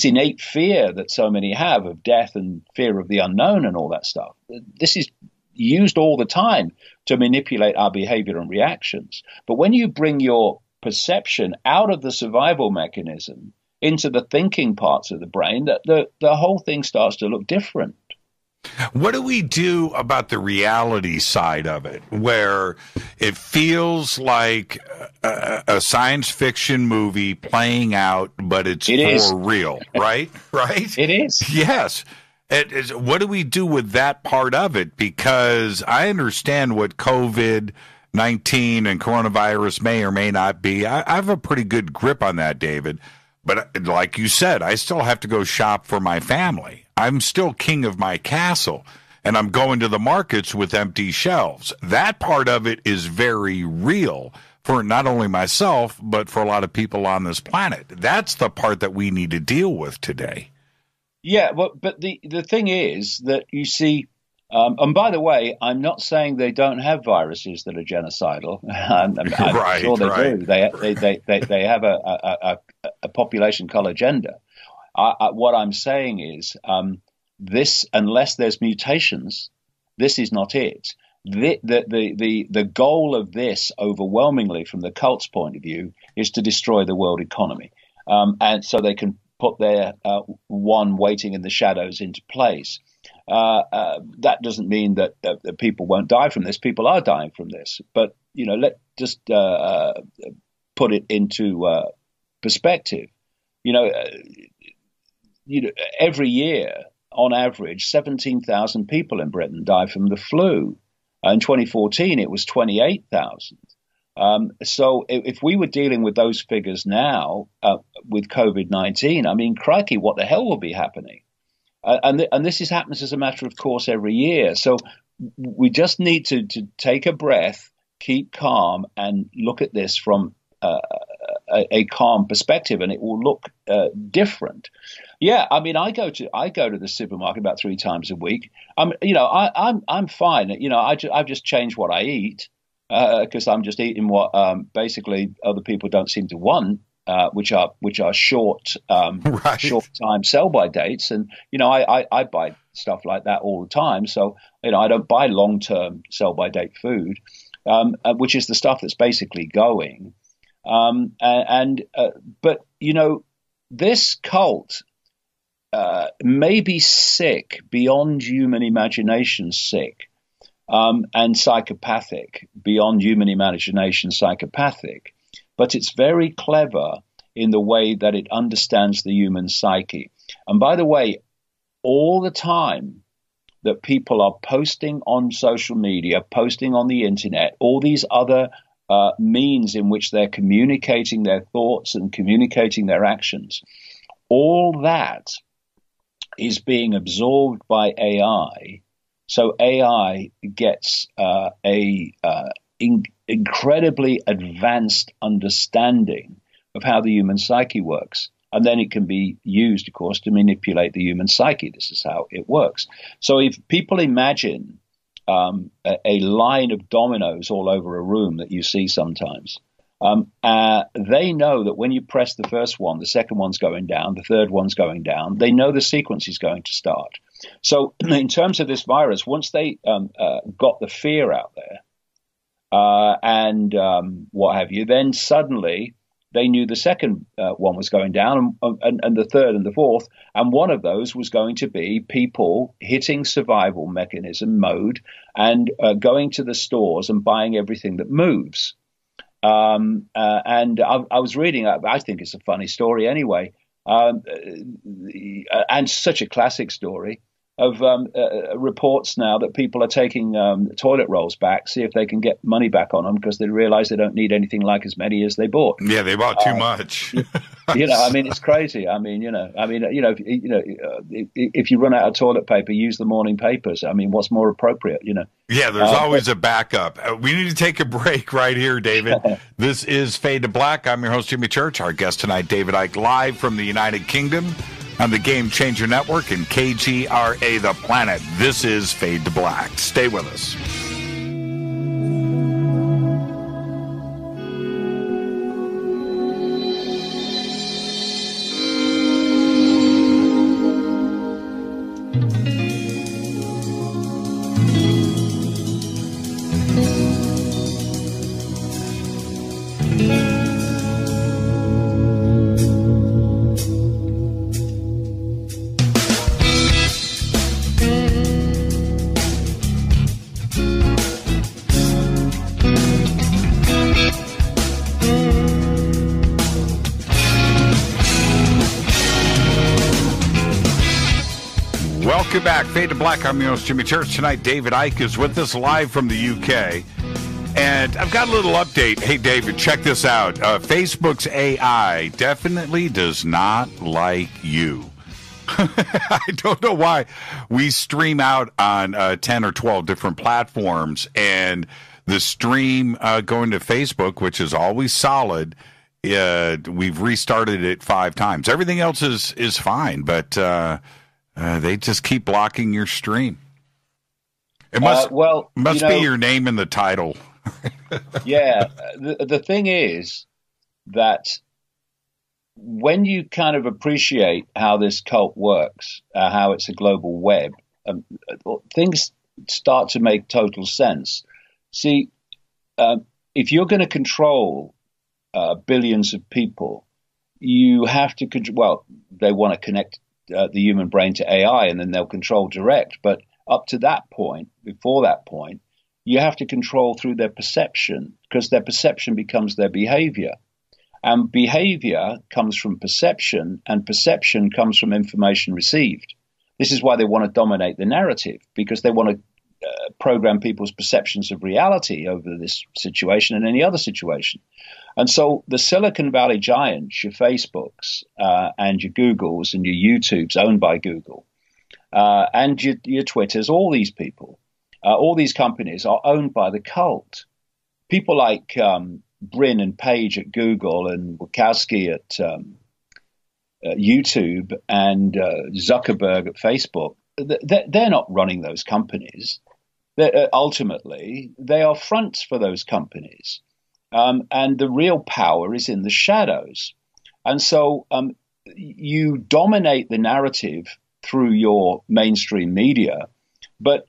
innate fear that so many have of death and fear of the unknown and all that stuff. This is used all the time to manipulate our behavior and reactions. But when you bring your perception out of the survival mechanism into the thinking parts of the brain, that the whole thing starts to look different. What do we do about the reality side of it, where it feels like a science fiction movie playing out, but it's for real, right? Right? It is. Yes. What do we do with that part of it? Because I understand what COVID-19 and coronavirus may or may not be. I have a pretty good grip on that, David. But like you said, I still have to go shop for my family. I'm still king of my castle, and I'm going to the markets with empty shelves. That part of it is very real for not only myself, but for a lot of people on this planet. That's the part that we need to deal with today. Yeah, well, but the thing is that you see, and by the way, I'm not saying they don't have viruses that are genocidal. I'm sure they do. They have a population-color agenda. What I'm saying is this, unless there's mutations, this is not it. The goal of this, overwhelmingly from the cult's point of view, is to destroy the world economy, and so they can put their one waiting in the shadows into place. That doesn't mean that people won't die from this. People are dying from this, but let's just put it into perspective. Every year, on average, 17,000 people in Britain die from the flu. In 2014, it was 28,000. So if we were dealing with those figures now with COVID-19, I mean, crikey, what the hell will be happening? And this happens as a matter of course every year. So we just need to take a breath, keep calm, and look at this from a calm perspective, and it will look different. Yeah, I mean, I go to the supermarket about 3 times a week. I'm fine. I've just changed what I eat because I'm just eating what basically other people don't seem to want, which are short time sell by dates, and I buy stuff like that all the time. So I don't buy long term sell by date food, which is the stuff that's basically going. But this cult may be sick beyond human imagination, sick, and psychopathic beyond human imagination, psychopathic. But it's very clever in the way that it understands the human psyche. And by the way, all the time that people are posting on social media, posting on the internet, all these other means in which they're communicating their thoughts and communicating their actions, all that is being absorbed by AI. So AI gets incredibly advanced understanding of how the human psyche works. And then it can be used, of course, to manipulate the human psyche. This is how it works. So if people imagine a line of dominoes all over a room that you see sometimes, they know that when you press the first one, the second one's going down, the third one's going down. They know the sequence is going to start. So in terms of this virus, once they got the fear out there and what have you, then suddenly they knew the second one was going down, and the third and the fourth. And one of those was going to be people hitting survival mechanism mode and going to the stores and buying everything that moves. And I was reading, I think it's a funny story anyway, and such a classic story of reports now that people are taking toilet rolls back, see if they can get money back on them because they realize they don't need anything like as many as they bought. Yeah, they bought too much. I mean, it's crazy. If you run out of toilet paper, use the morning papers. I mean, what's more appropriate, Yeah, there's always a backup. We need to take a break right here, David. This is Fade to Black. I'm your host, Jimmy Church. Our guest tonight, David Icke, live from the United Kingdom on the Game Changer Network and KGRA The Planet. This is Fade to Black. Stay with us. Welcome back. Fade to Black. I'm your host, Jimmy Church. Tonight, David Icke is with us live from the UK. And I've got a little update. Hey, David, check this out. Facebook's AI definitely does not like you. I don't know why. We stream out on 10 or 12 different platforms, and the stream going to Facebook, which is always solid, we've restarted it 5 times. Everything else is fine, but they just keep blocking your stream. It must be your name in the title. Yeah. The thing is that when you kind of appreciate how this cult works, how it's a global web, things start to make total sense. See, if you're going to control billions of people, you have to they want to connect the human brain to AI, and then they'll control direct. But up to that point, before that point, you have to control through their perception, because their perception becomes their behavior. And behavior comes from perception, and perception comes from information received. This is why they want to dominate the narrative, because they want to program people's perceptions of reality over this situation and any other situation. And so the Silicon Valley giants, your Facebooks and your Googles and your YouTubes owned by Google, and your Twitters, all these people, all these companies are owned by the cult. People like Brin and Page at Google and Wachowski at YouTube and Zuckerberg at Facebook, they're not running those companies. Ultimately, they are fronts for those companies. And the real power is in the shadows. And so you dominate the narrative through your mainstream media, but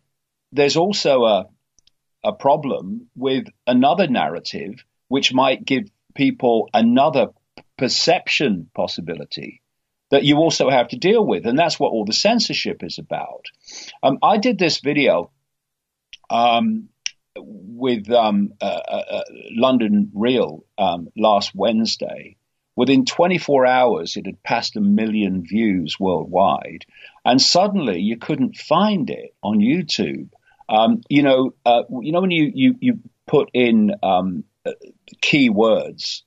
there's also a problem with another narrative which might give people another perception possibility that you also have to deal with. And that's what all the censorship is about. I did this video with London Real last Wednesday. Within 24 hours, it had passed 1 million views worldwide. And suddenly you couldn't find it on YouTube. When you put in keywords,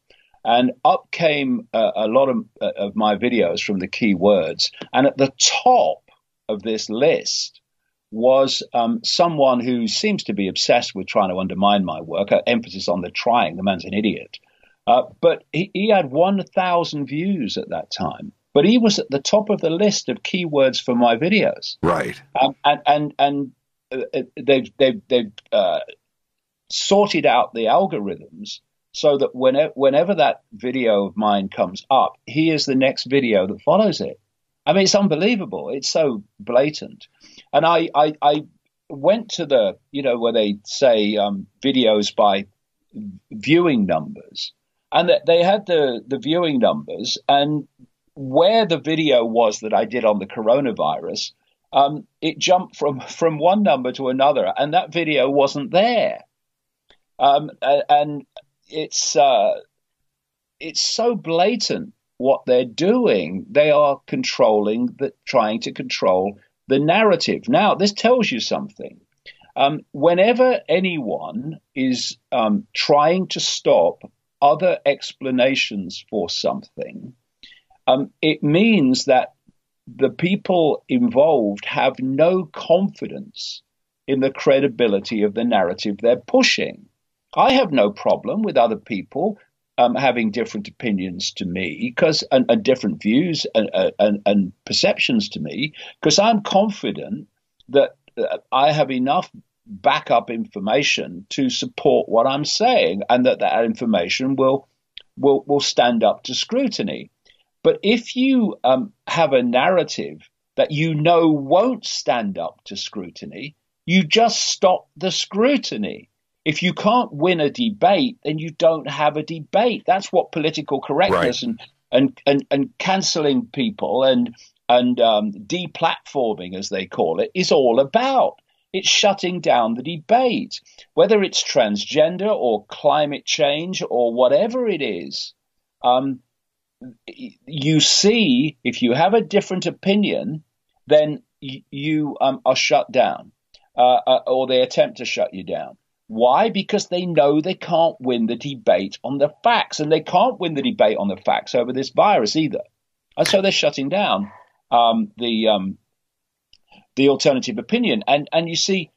and up came a lot of my videos from the keywords. And at the top of this list was someone who seems to be obsessed with trying to undermine my work. Emphasis on the trying. The man's an idiot. But he had 1,000 views at that time. But he was at the top of the list of keywords for my videos. Right. And they've sorted out the algorithms so that whenever that video of mine comes up, he is the next video that follows it. I mean, it's unbelievable. It's so blatant. And I went to the, where they say videos by viewing numbers. and that they had the viewing numbers, and where the video was that I did on the coronavirus, it jumped from one number to another, and that video wasn't there. And it's so blatant what they're doing. They are trying to control the narrative. Now, this tells you something. Whenever anyone is trying to stop other explanations for something, it means that the people involved have no confidence in the credibility of the narrative they're pushing. I have no problem with other people having different opinions to me, and different views and perceptions to me, because I'm confident that I have enough backup information to support what I'm saying, and that information will stand up to scrutiny. But if you have a narrative that you know won't stand up to scrutiny, you just stop the scrutiny. If you can't win a debate, then you don't have a debate. That's what political correctness and cancelling people and deplatforming, as they call it, is all about. It's shutting down the debate, whether it's transgender or climate change or whatever it is. You see, if you have a different opinion, then you are shut down, or they attempt to shut you down. Why? Because they know they can't win the debate on the facts, and they can't win the debate on the facts over this virus either. And so they're shutting down the alternative opinion. And you see,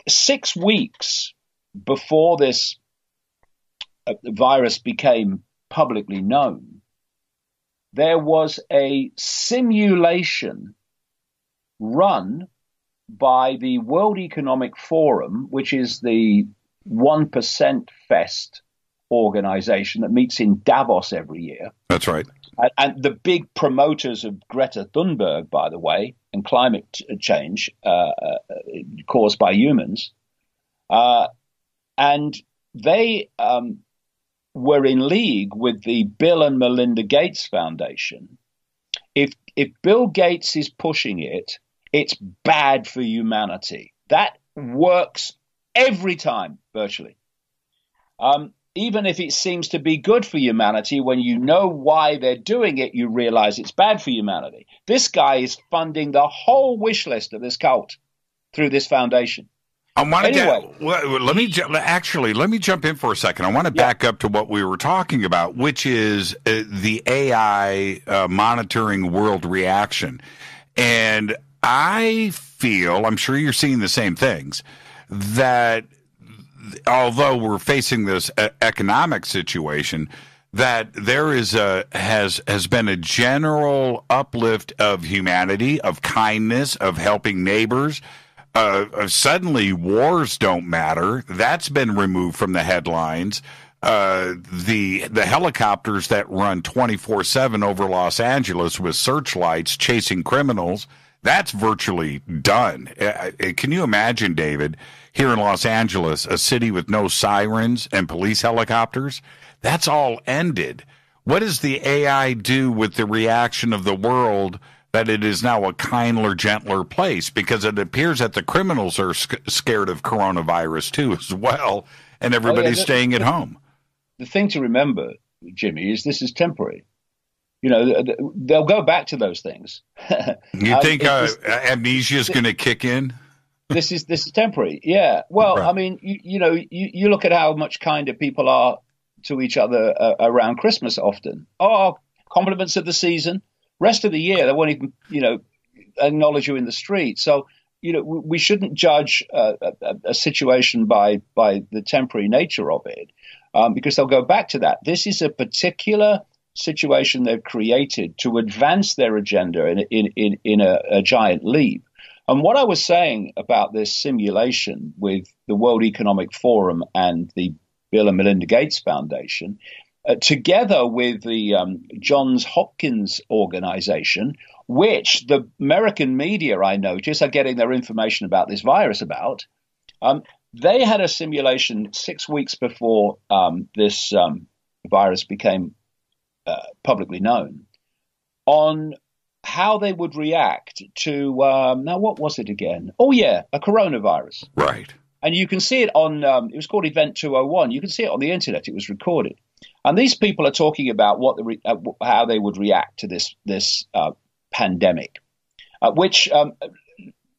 6 weeks before this virus became publicly known, there was a simulation run by the World Economic Forum, which is the 1% Fest organization that meets in Davos every year. That's right. And the big promoters of Greta Thunberg, by the way, and climate change caused by humans. And they were in league with the Bill and Melinda Gates Foundation. If Bill Gates is pushing it, it's bad for humanity. That works every time, virtually. Even if it seems to be good for humanity, when you know why they're doing it, you realize it's bad for humanity. This guy is funding the whole wish list of this cult through this foundation. Let me jump in for a second. I want to back up to what we were talking about, which is the AI monitoring world reaction. And I feel, I'm sure you're seeing the same things, that although we're facing this economic situation, that there has been a general uplift of humanity, of kindness, of helping neighbors. Suddenly wars don't matter. That's been removed from the headlines. The helicopters that run 24/7 over Los Angeles with searchlights chasing criminals, that's virtually done. Can you imagine, David, here in Los Angeles, a city with no sirens and police helicopters? That's all ended. What does the AI do with the reaction of the world that it is now a kinder, gentler place? Because it appears that the criminals are scared of coronavirus too as well, and everybody's staying at home. The thing to remember, Jimmy, is this is temporary. You know, they'll go back to those things. You think amnesia is going to kick in? This is temporary. Yeah. Well, right. I mean, you look at how much kinder people are to each other around Christmas often. Oh, compliments of the season. Rest of the year, they won't even, acknowledge you in the street. So, we shouldn't judge a situation by the temporary nature of it, because they'll go back to that. This is a particular situation they've created to advance their agenda in a giant leap. And what I was saying about this simulation with the World Economic Forum and the Bill and Melinda Gates Foundation, together with the Johns Hopkins organization, which the American media, I notice, are getting their information about this virus about, they had a simulation 6 weeks before this virus became publicly known, on how they would react to, now what was it again? Oh yeah, a coronavirus. Right. And you can see it on, it was called Event 201. You can see it on the internet. It was recorded. And these people are talking about how they would react to this pandemic, which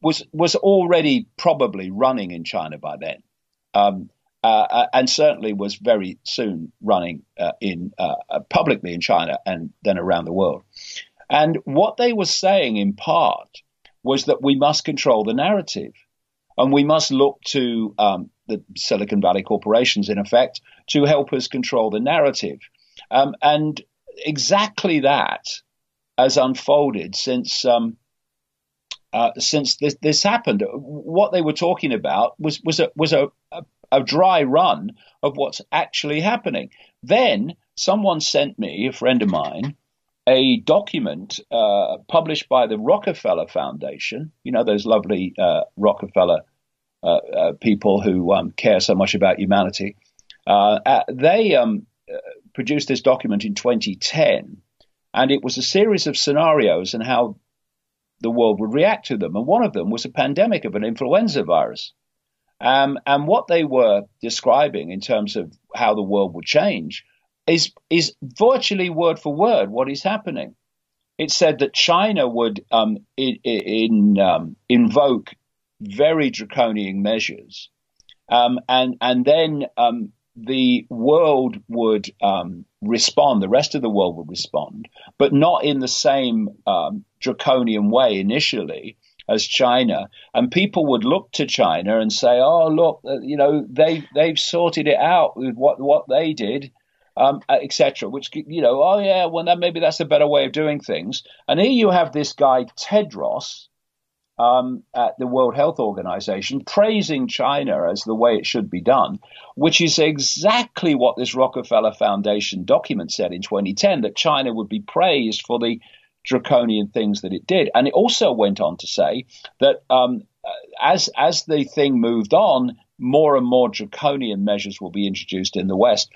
was already probably running in China by then, and certainly was very soon running publicly in China and then around the world. And what they were saying in part was that we must control the narrative, and we must look to the Silicon Valley corporations, in effect, to help us control the narrative. And exactly that has unfolded since this happened. What they were talking about was a dry run of what's actually happening. Then someone sent me, a friend of mine, a document published by the Rockefeller Foundation. You know, those lovely Rockefeller people who care so much about humanity. They produced this document in 2010, and it was a series of scenarios and how the world would react to them. And one of them was a pandemic of an influenza virus. And what they were describing in terms of how the world would change is virtually word for word what is happening. It said that China would invoke very draconian measures, and then the world would respond. The rest of the world would respond, but not in the same draconian way initially as China. And people would look to China and say, "Oh, look, they've sorted it out with what they did." Etc. Which, oh yeah, well, maybe that's a better way of doing things. And here you have this guy Tedros at the World Health Organization praising China as the way it should be done, which is exactly what this Rockefeller Foundation document said in 2010, that China would be praised for the draconian things that it did. And it also went on to say that as the thing moved on, more and more draconian measures will be introduced in the West.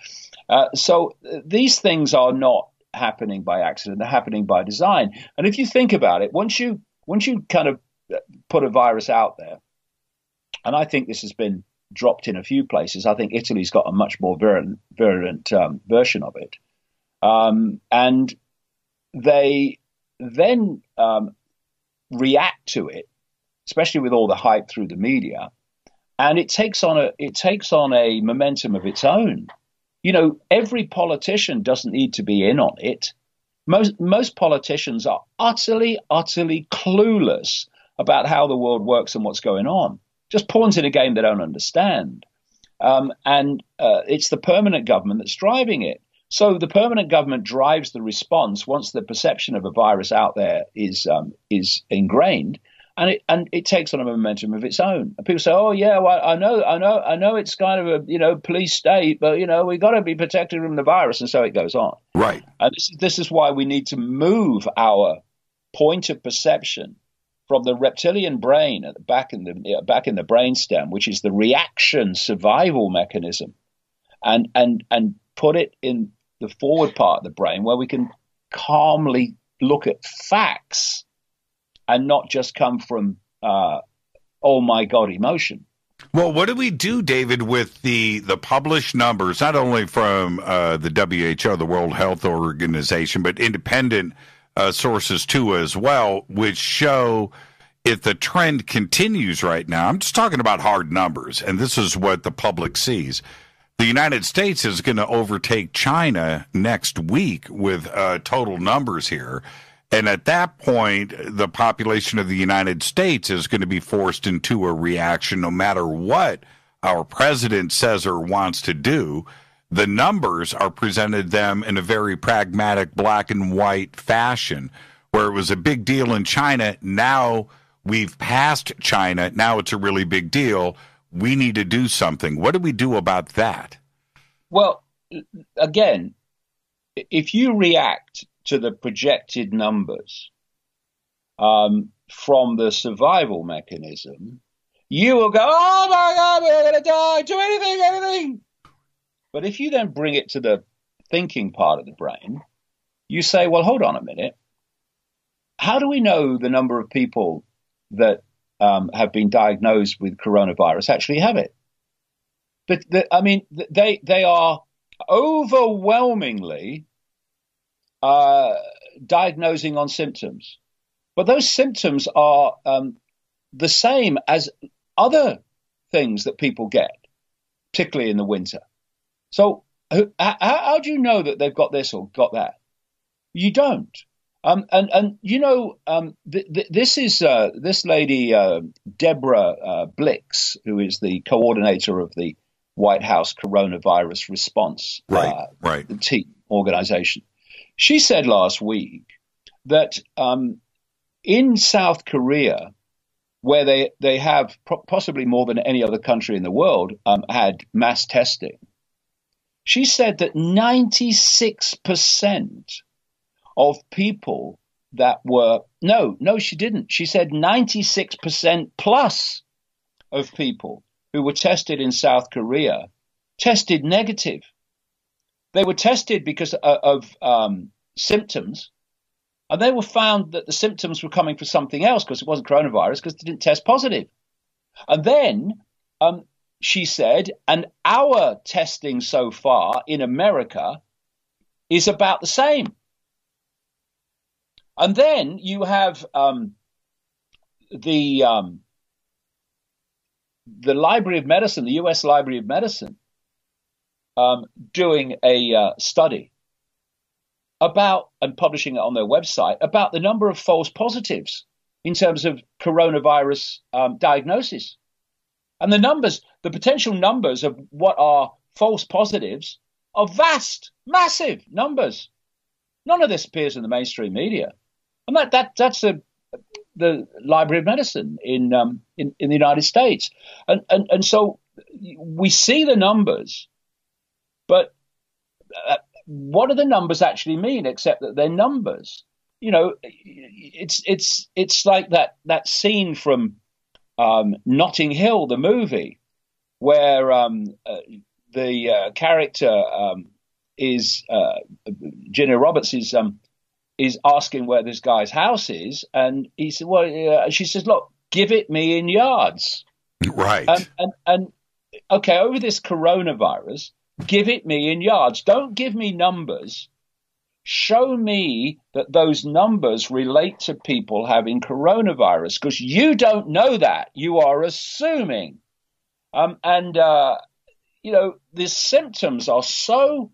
So these things are not happening by accident; they're happening by design. And if you think about it, once you kind of put a virus out there, and I think this has been dropped in a few places. I think Italy's got a much more virulent version of it, and they then react to it, especially with all the hype through the media, and it takes on a momentum of its own. Every politician doesn't need to be in on it. Most politicians are utterly clueless about how the world works and what's going on. Just pawns in a game they don't understand. And it's the permanent government that's driving it. So the permanent government drives the response once the perception of a virus out there is ingrained. And it takes on a momentum of its own. And people say, "Oh yeah, well, I know, it's kind of a police state, but we've got to be protected from the virus," and so it goes on. Right. And this is why we need to move our point of perception from the reptilian brain at the back in the brainstem, which is the reaction survival mechanism, and put it in the forward part of the brain where we can calmly look at facts and not just come from, oh my God, emotion. Well, what do we do, David, with the published numbers, not only from the WHO, the World Health Organization, but independent sources too as well, which show if the trend continues right now, I'm just talking about hard numbers, and this is what the public sees. The United States is going to overtake China next week with total numbers here. And at that point, the population of the United States is going to be forced into a reaction no matter what our president says or wants to do. The numbers are presented them in a very pragmatic black and white fashion, where it was a big deal in China. Now we've passed China. Now it's a really big deal. We need to do something. What do we do about that? Well, again, if you react to the projected numbers from the survival mechanism, you will go, "Oh my God, we're going to die, do anything. But if you then bring it to the thinking part of the brain, you say, well, hold on a minute. How do we know the number of people that have been diagnosed with coronavirus actually have it? But they are overwhelmingly diagnosing on symptoms, but those symptoms are the same as other things that people get, particularly in the winter. So how do you know that they've got this or got that? You don't. This lady, Deborah Blix, who is the coordinator of the White House coronavirus response team organization, she said last week that in South Korea, where they have possibly more than any other country in the world had mass testing, she said that 96% of people that were no, she didn't. She said 96% plus of people who were tested in South Korea tested negative. They were tested because of symptoms, and they were found that the symptoms were coming from something else because it wasn't coronavirus, because they didn't test positive. And then she said, and our testing so far in America is about the same. And then you have the Library of Medicine, the U.S. Library of Medicine, doing a study about, and publishing it on their website, about the number of false positives in terms of coronavirus diagnosis. And the numbers, the potential numbers of what are false positives are vast, massive numbers. None of this appears in the mainstream media. And that's the Library of Medicine in the United States. And so we see the numbers, but what do the numbers actually mean, except that they're numbers? You know, it's like that scene from Notting Hill, the movie, where the character is Gina Roberts is asking where this guy's house is, and he said, "Well," she says, "Look, give it me in yards." Right. And okay, over this coronavirus, give it me in yards. Don't give me numbers. Show me that those numbers relate to people having coronavirus, because you don't know that. You are assuming. The symptoms are so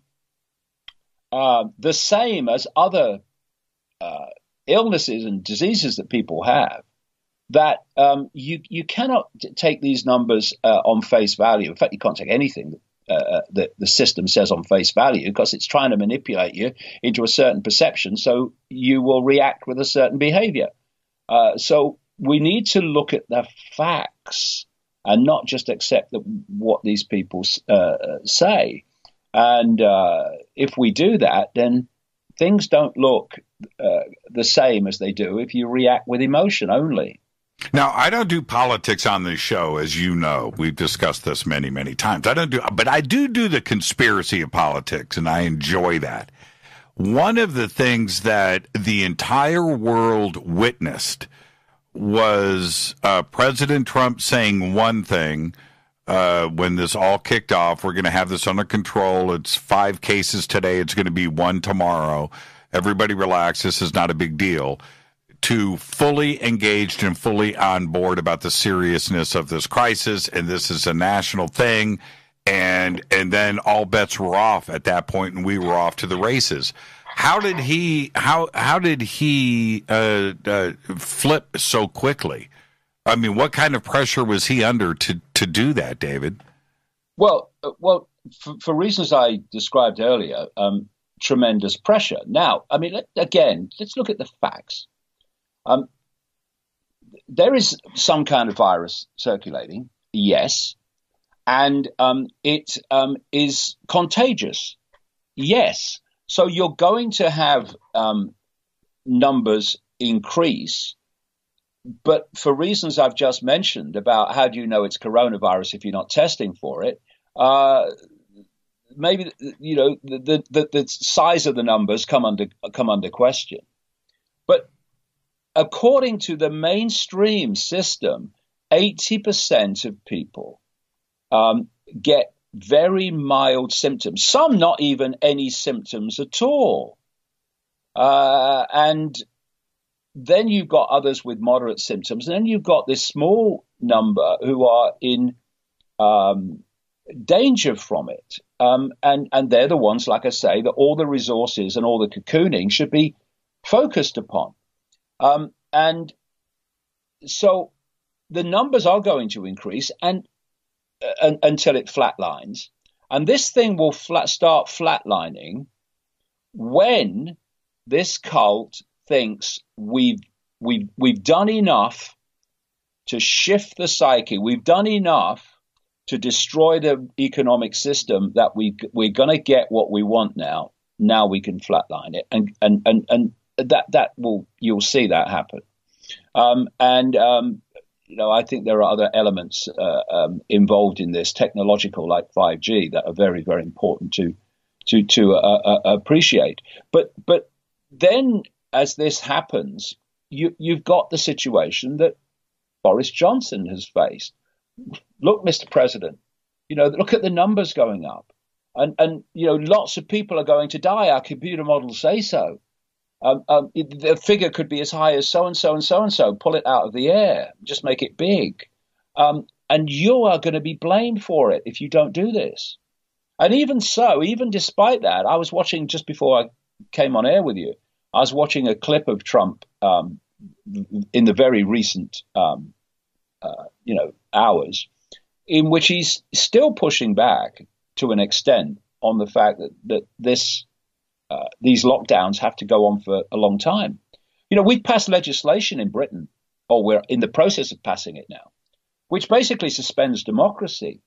the same as other illnesses and diseases that people have, that you cannot take these numbers on face value. In fact, you can't take anything that the system says on face value, because it's trying to manipulate you into a certain perception, so you will react with a certain behavior. So we need to look at the facts and not just accept what these people say. And if we do that, then things don't look the same as they do if you react with emotion only. Now, I don't do politics on this show, as you know. We've discussed this many, many times. But I do the conspiracy of politics, and I enjoy that. One of the things that the entire world witnessed was President Trump saying one thing when this all kicked off: we're going to have this under control. It's 5 cases today. It's going to be 1 tomorrow. Everybody relax. This is not a big deal. To fully engaged and fully on board about the seriousness of this crisis, and this is a national thing, and then all bets were off at that point, and we were off to the races. How did he flip so quickly? I mean, what kind of pressure was he under to do that, David? Well, for reasons I described earlier, tremendous pressure. Now, I mean, let's look at the facts. There is some kind of virus circulating, yes, and it is contagious, yes. So you're going to have numbers increase, but for reasons I've just mentioned about how do you know it's coronavirus if you're not testing for it, maybe the size of the numbers come under question. But according to the mainstream system, 80% of people get very mild symptoms. Some not even any symptoms at all, and then you've got others with moderate symptoms, and then you've got this small number who are in danger from it. And they're the ones, like I say, that all the resources and all the cocooning should be focused upon. And so the numbers are going to increase and until it flatlines. And this thing will start flatlining when this cult thinks we've done enough to shift the psyche. We've done enough to destroy the economic system that we're going to get what we want now. Now we can flatline it, and that will, you'll see that happen. I think there are other elements involved in this, technological, like 5G, that are very, very important to appreciate. But then, as this happens, you've got the situation that Boris Johnson has faced. Look, Mr. President, look at the numbers going up, and lots of people are going to die. Our computer models say so. The figure could be as high as so and so and so and so. Pull it out of the air, just make it big, and you are going to be blamed for it if you don't do this. And even so, even despite that, I was watching just before I came on air with you. I was watching a clip of Trump in the very recent hours, in which he's still pushing back to an extent on the fact that these lockdowns have to go on for a long time. We've passed legislation in Britain, or we're in the process of passing it now, which basically suspends democracy.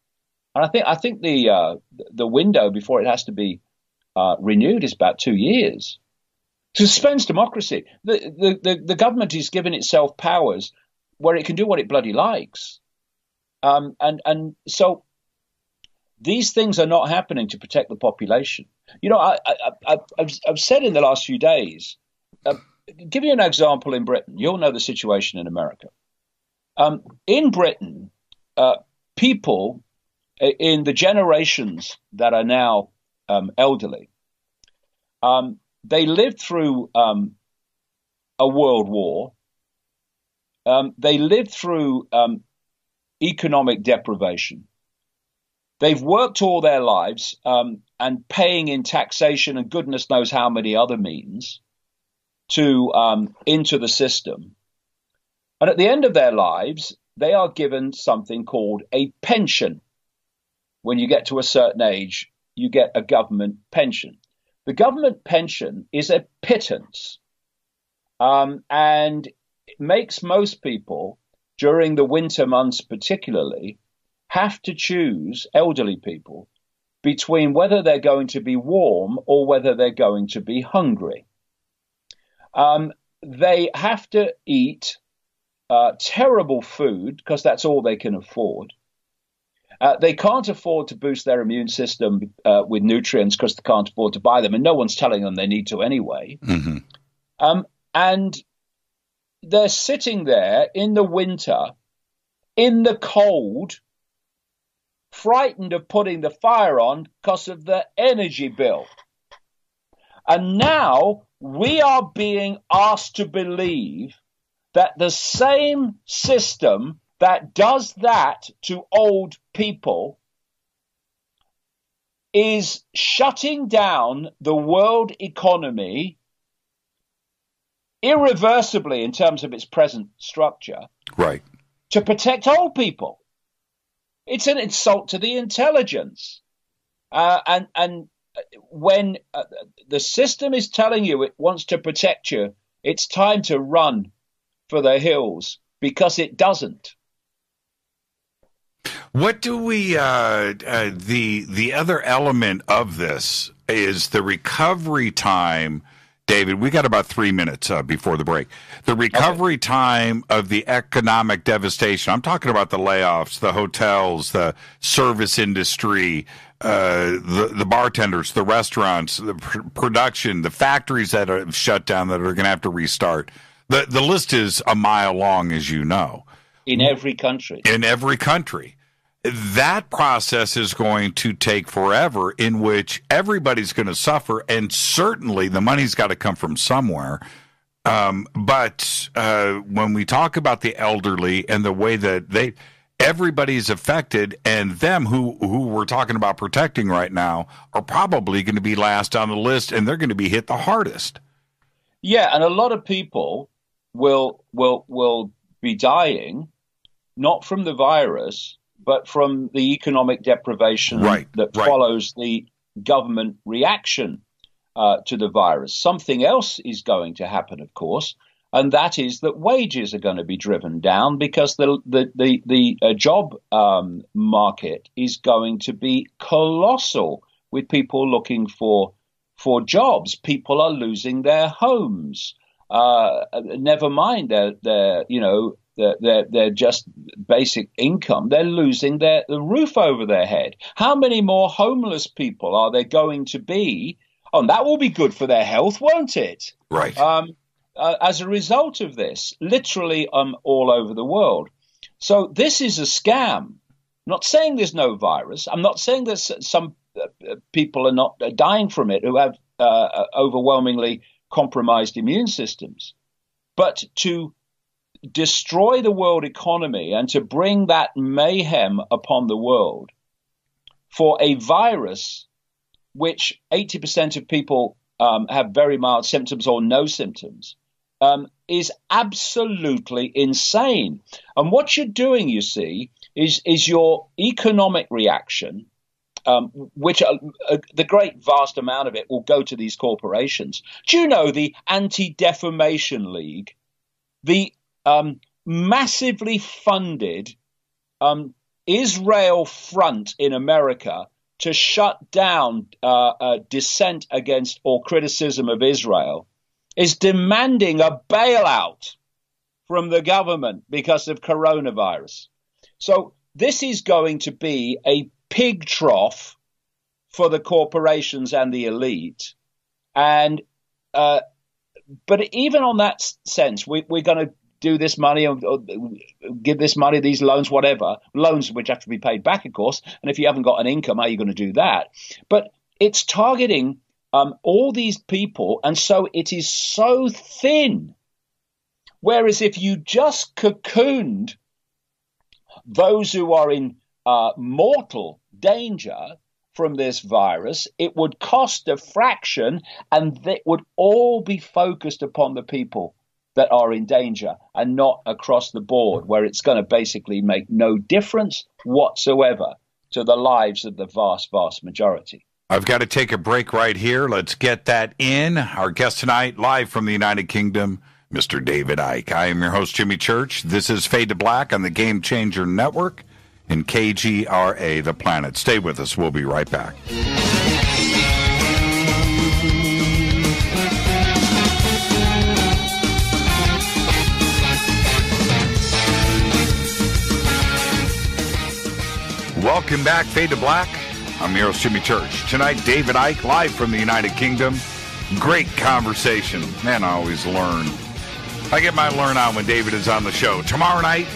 And I think the window before it has to be renewed is about 2 years. Suspends democracy. The government is giving itself powers where it can do what it bloody likes. And so these things are not happening to protect the population. I've said in the last few days, give you an example in Britain. You'll know the situation in America. In Britain, people in the generations that are now elderly, they lived through a world war. They lived through economic deprivation. They've worked all their lives and paying in taxation and goodness knows how many other means into the system. And at the end of their lives, they are given something called a pension. When you get to a certain age, you get a government pension. The government pension is a pittance, and it makes most people, during the winter months particularly, have to choose, elderly people, between whether they're going to be warm or whether they're going to be hungry. They have to eat terrible food because that's all they can afford. They can't afford to boost their immune system with nutrients because they can't afford to buy them, and no one's telling them they need to anyway. Mm-hmm. And they're sitting there in the winter, in the cold, frightened of putting the fire on because of the energy bill. And now we are being asked to believe that the same system that does that to old people is shutting down the world economy irreversibly in terms of its present structure, right, to protect old people. It's an insult to the intelligence. And when the system is telling you it wants to protect you, it's time to run for the hills, because it doesn't. What do we, the other element of this is the recovery time David, we got about 3 minutes before the break. The recovery time of the economic devastation, I'm talking about the layoffs, the hotels, the service industry, the bartenders, the restaurants, the production, the factories that are shut down that are going to have to restart. The list is a mile long, as you know. In every country. In every country. That process is going to take forever, in which everybody's going to suffer, and certainly the money's got to come from somewhere. But when we talk about the elderly and the way that everybody's affected, and them who we're talking about protecting right now are probably going to be last on the list, and they're going to be hit the hardest. Yeah, and a lot of people will be dying, not from the virus, but from the economic deprivation that follows the government reaction to the virus. Something else is going to happen, of course, and that is that wages are going to be driven down because the job market is going to be colossal with people looking for jobs. People are losing their homes. Never mind their just basic income. They're losing the roof over their head. How many more homeless people are there going to be? Oh, and that will be good for their health, won't it? Right. As a result of this, literally all over the world. So this is a scam. I'm not saying there's no virus. I'm not saying that some people are not dying from it who have overwhelmingly compromised immune systems. But to destroy the world economy and to bring that mayhem upon the world for a virus which 80% of people have very mild symptoms or no symptoms is absolutely insane. And what you're doing, you see, is your economic reaction, which the great vast amount of it will go to these corporations. Do you know the Anti-Defamation League, the massively funded Israel Front in America to shut down dissent against or criticism of Israel, is demanding a bailout from the government because of coronavirus. So this is going to be a pig trough for the corporations and the elite. And but even on that sense, we're going to do this money, or give this money, these loans, whatever, loans which have to be paid back, of course. And if you haven't got an income, how are you going to do that? But it's targeting all these people, and so it is so thin. Whereas if you just cocooned those who are in mortal danger from this virus, it would cost a fraction, and it would all be focused upon the people that are in danger and not across the board, where it's going to basically make no difference whatsoever to the lives of the vast, vast majority. I've got to take a break right here. Let's get that in. Our guest tonight, live from the United Kingdom, Mr. David Icke. I am your host, Jimmy Church. This is Fade to Black on the Game Changer Network and KGRA, The Planet. Stay with us. We'll be right back. Welcome back, Fade to Black. I'm your host, Jimmy Church. Tonight, David Icke, live from the United Kingdom. Great conversation. Man, I always learn. I get my learn on when David is on the show. Tomorrow night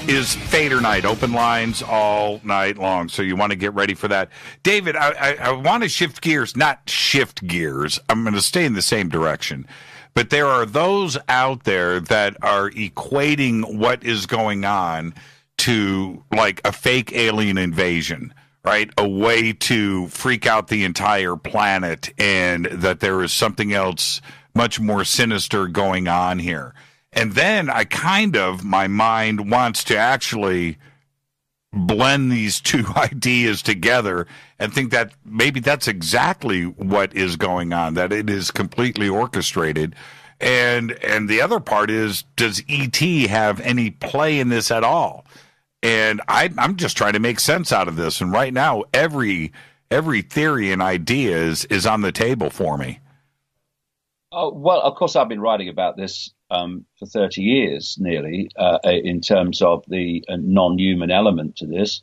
is Fader night. Open lines all night long, so you want to get ready for that. David, I want to shift gears. Not shift gears. I'm going to stay in the same direction. But there are those out there that are equating what is going on to like a fake alien invasion, right? A way to freak out the entire planet, and that there is something else much more sinister going on here. And then my mind wants to actually blend these two ideas together and think that maybe that's exactly what is going on, that it is completely orchestrated. And the other part is, does E.T. have any play in this at all? And I'm just trying to make sense out of this. And right now, every theory and idea is on the table for me. Oh, well, of course, I've been writing about this for 30 years, nearly, in terms of the non-human element to this.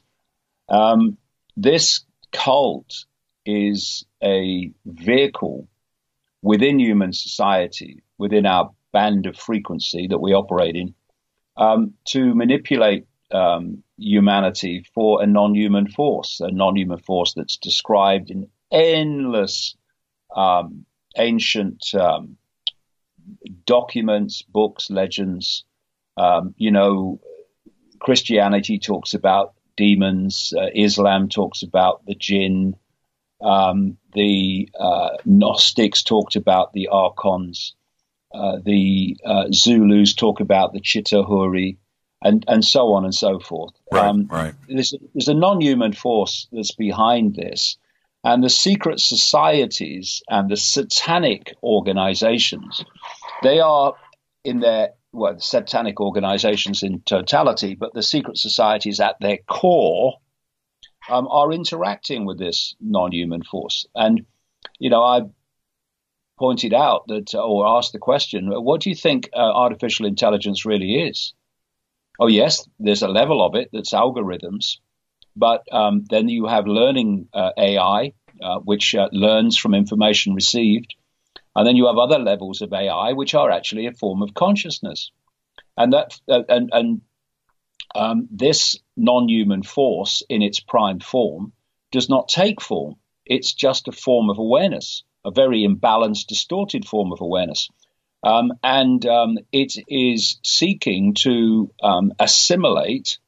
Um, this cult is a vehicle within human society, within our band of frequency that we operate in, to manipulate humanity for a non-human force that's described in endless ancient documents, books, legends. You know, Christianity talks about demons. Islam talks about the jinn. The Gnostics talked about the archons. The Zulus talk about the Chitahuri, and so on and so forth. Right. There's a non-human force that's behind this, and the secret societies and the satanic organizations, they are in their, well, the satanic organizations in totality, but the secret societies at their core are interacting with this non-human force. And, you know, I pointed out that, or asked the question, what do you think artificial intelligence really is? Oh, yes, there's a level of it that's algorithms, but then you have learning AI, which learns from information received. And then you have other levels of AI, which are actually a form of consciousness. And this non-human force in its prime form does not take form. It's just a form of awareness, a very imbalanced, distorted form of awareness. It is seeking to assimilate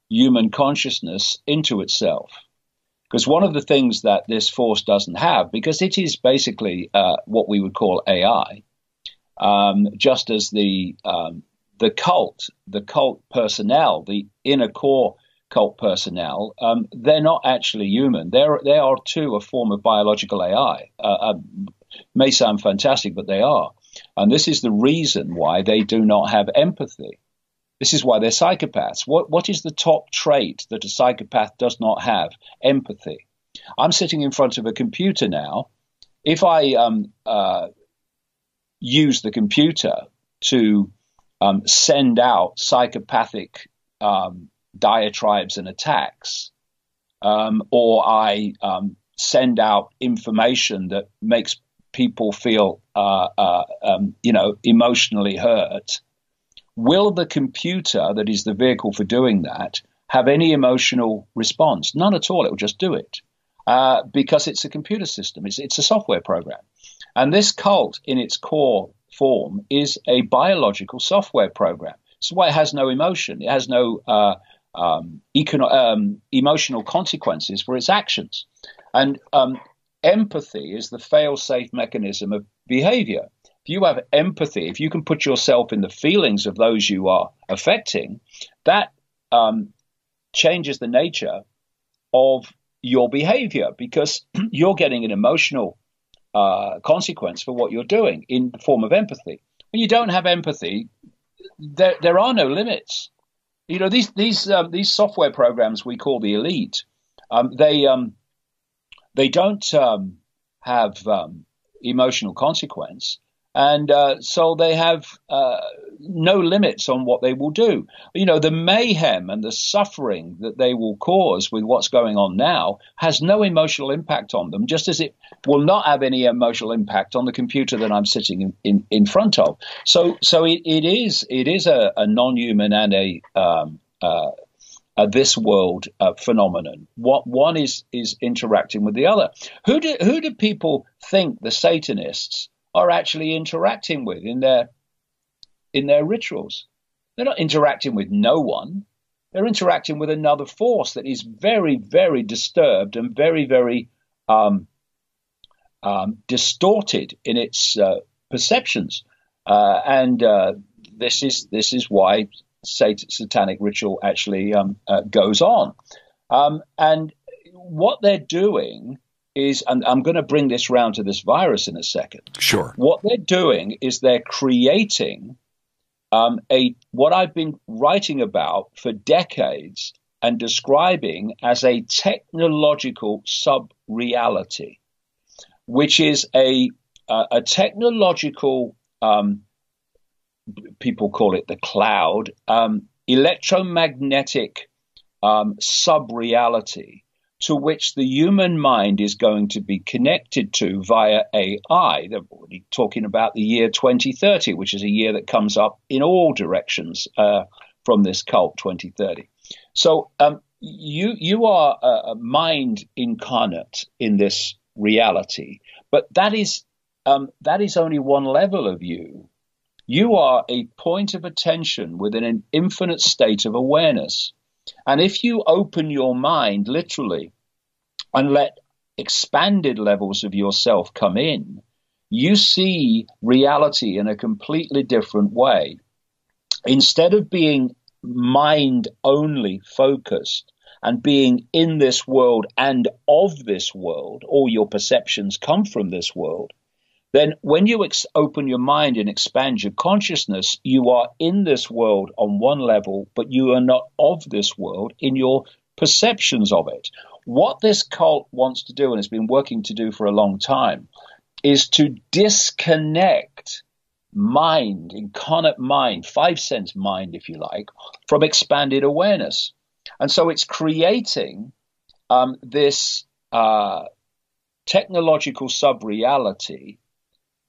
human consciousness into itself. Because one of the things that this force doesn't have, because it is basically what we would call AI, just as the cult personnel, the inner core cult personnel, they're not actually human. They are too a form of biological AI. May sound fantastic, but they are. And this is the reason why they do not have empathy. This is why they're psychopaths. What is the top trait that a psychopath does not have? Empathy. I'm sitting in front of a computer now. If I use the computer to send out psychopathic diatribes and attacks, or I send out information that makes people feel, emotionally hurt, will the computer that is the vehicle for doing that have any emotional response? None at all. It will just do it because it's a computer system. It's a software program. And this cult in its core form is a biological software program. That's why it has no emotion. It has no emotional consequences for its actions. And empathy is the fail-safe mechanism of behavior. If you have empathy, if you can put yourself in the feelings of those you are affecting, that changes the nature of your behavior because you're getting an emotional consequence for what you're doing in the form of empathy. When you don't have empathy, there are no limits. You know, these software programs we call the elite, they don't have emotional consequence. And so they have no limits on what they will do. You know, the mayhem and the suffering that they will cause with what's going on now has no emotional impact on them, just as it will not have any emotional impact on the computer that I'm sitting in front of. So it is a non-human and a this world phenomenon. What one is interacting with the other. Who do people think the Satanists are actually interacting with in their rituals? They're not interacting with no one. They're interacting with another force that is very, very disturbed and very, very distorted in its perceptions. This is why satanic ritual actually goes on. And what they're doing is, and I'm going to bring this round to this virus in a second. Sure. What they're doing is they're creating what I've been writing about for decades and describing as a technological sub-reality, which is a a technological, people call it the cloud, electromagnetic sub-reality to which the human mind is going to be connected to via AI. They're already talking about the year 2030, which is a year that comes up in all directions from this cult, 2030. So you are a mind incarnate in this reality, but that is only one level of you. You are a point of attention within an infinite state of awareness. And if you open your mind literally and let expanded levels of yourself come in, you see reality in a completely different way. Instead of being mind only focused and being in this world and of this world, all your perceptions come from this world, then when you open your mind and expand your consciousness, you are in this world on one level, but you are not of this world in your perceptions of it. What this cult wants to do, and has been working to do for a long time, is to disconnect mind, incarnate mind, five sense mind, if you like, from expanded awareness. And so it's creating this technological sub-reality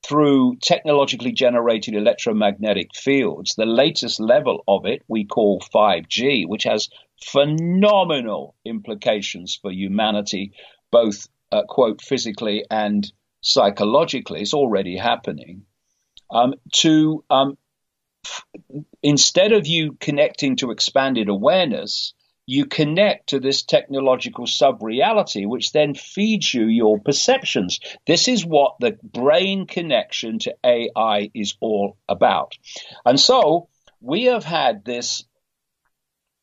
through technologically generated electromagnetic fields. The latest level of it we call 5G, which has phenomenal implications for humanity, both, quote, physically and psychologically. It's already happening. Instead of you connecting to expanded awareness, you connect to this technological sub-reality, which then feeds you your perceptions. This is what the brain connection to AI is all about. And so we have had this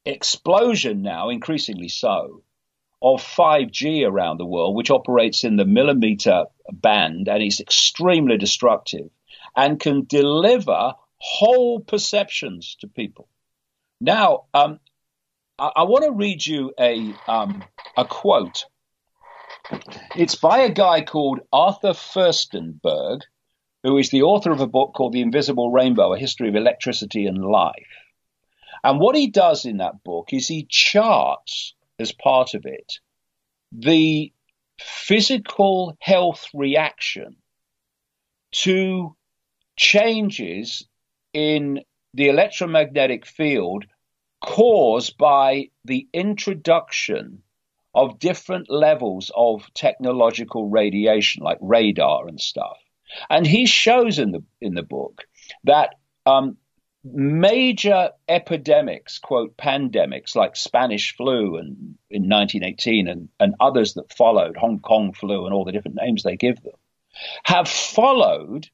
explosion now, increasingly so, of 5G around the world, which operates in the millimeter band and is extremely destructive and can deliver whole perceptions to people. Now, I want to read you a quote. It's by a guy called Arthur Furstenberg, who is the author of a book called The Invisible Rainbow, A History of Electricity and Life. And what he does in that book is he charts, as part of it, the physical health reaction to changes in the electromagnetic field caused by the introduction of different levels of technological radiation, like radar and stuff. And he shows in the book that major epidemics, quote, pandemics, like Spanish flu in 1918 and others that followed, Hong Kong flu and all the different names they give them, have followed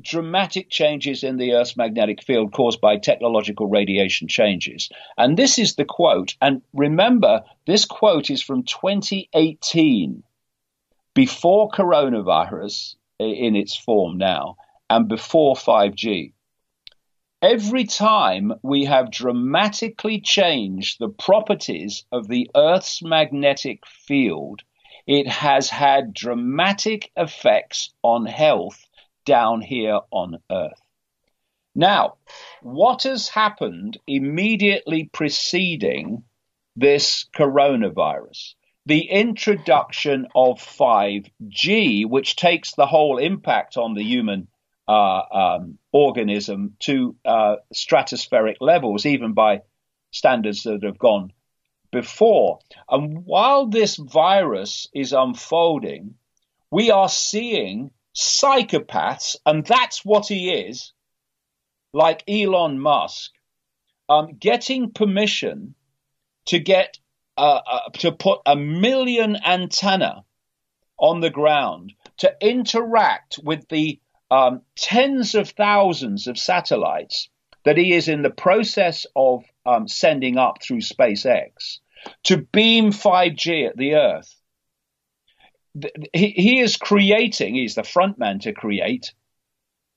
dramatic changes in the Earth's magnetic field caused by technological radiation changes. And this is the quote. And remember, this quote is from 2018, before coronavirus in its form now, and before 5G. Every time we have dramatically changed the properties of the Earth's magnetic field, it has had dramatic effects on health down here on Earth. Now, what has happened immediately preceding this coronavirus? The introduction of 5G, which takes the whole impact on the human organism to stratospheric levels, even by standards that have gone before. And while this virus is unfolding, we are seeing psychopaths, and that's what he is, like Elon Musk, getting permission to to put 1 million antenna on the ground to interact with the tens of thousands of satellites that he is in the process of sending up through SpaceX to beam 5G at the Earth. He is creating, he's the front man to create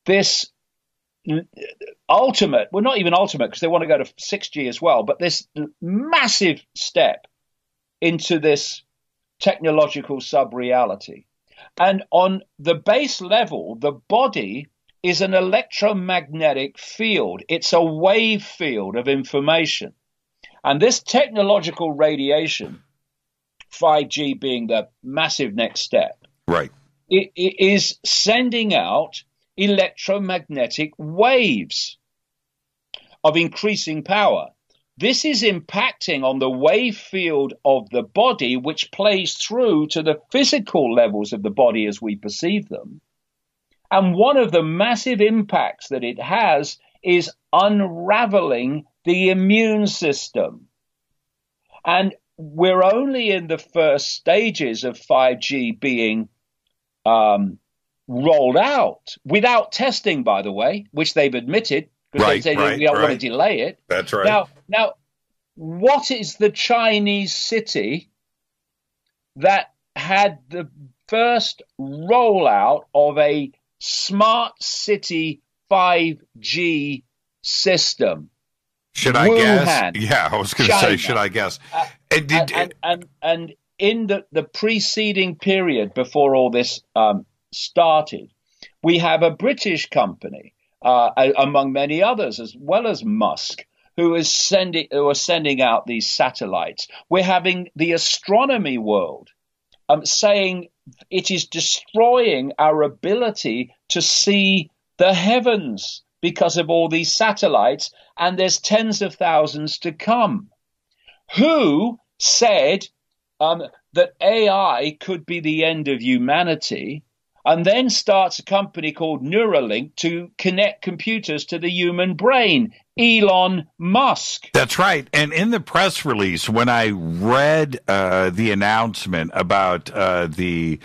this ultimate, well, not even ultimate, because they want to go to 6G as well, but this massive step into this technological sub-reality. And on the base level, the body is an electromagnetic field. It's a wave field of information. And this technological radiation, 5G being the massive next step, right, it is sending out electromagnetic waves of increasing power. This is impacting on the wave field of the body, which plays through to the physical levels of the body as we perceive them. And one of the massive impacts that it has is unraveling the immune system. And we're only in the first stages of 5G being rolled out without testing, by the way, which they've admitted, because they say we don't want to delay it. That's right. Now, what is the Chinese city that had the first rollout of a smart city 5G system? Should I guess? Yeah, I was going to say, should I guess? And in the preceding period before all this started, we have a British company, among many others, as well as Musk, who are sending out these satellites. We're having the astronomy world saying it is destroying our ability to see the heavens because of all these satellites, and there's tens of thousands to come. Who said that AI could be the end of humanity, and then starts a company called Neuralink to connect computers to the human brain? Elon Musk. That's right. And in the press release, when I read the announcement about the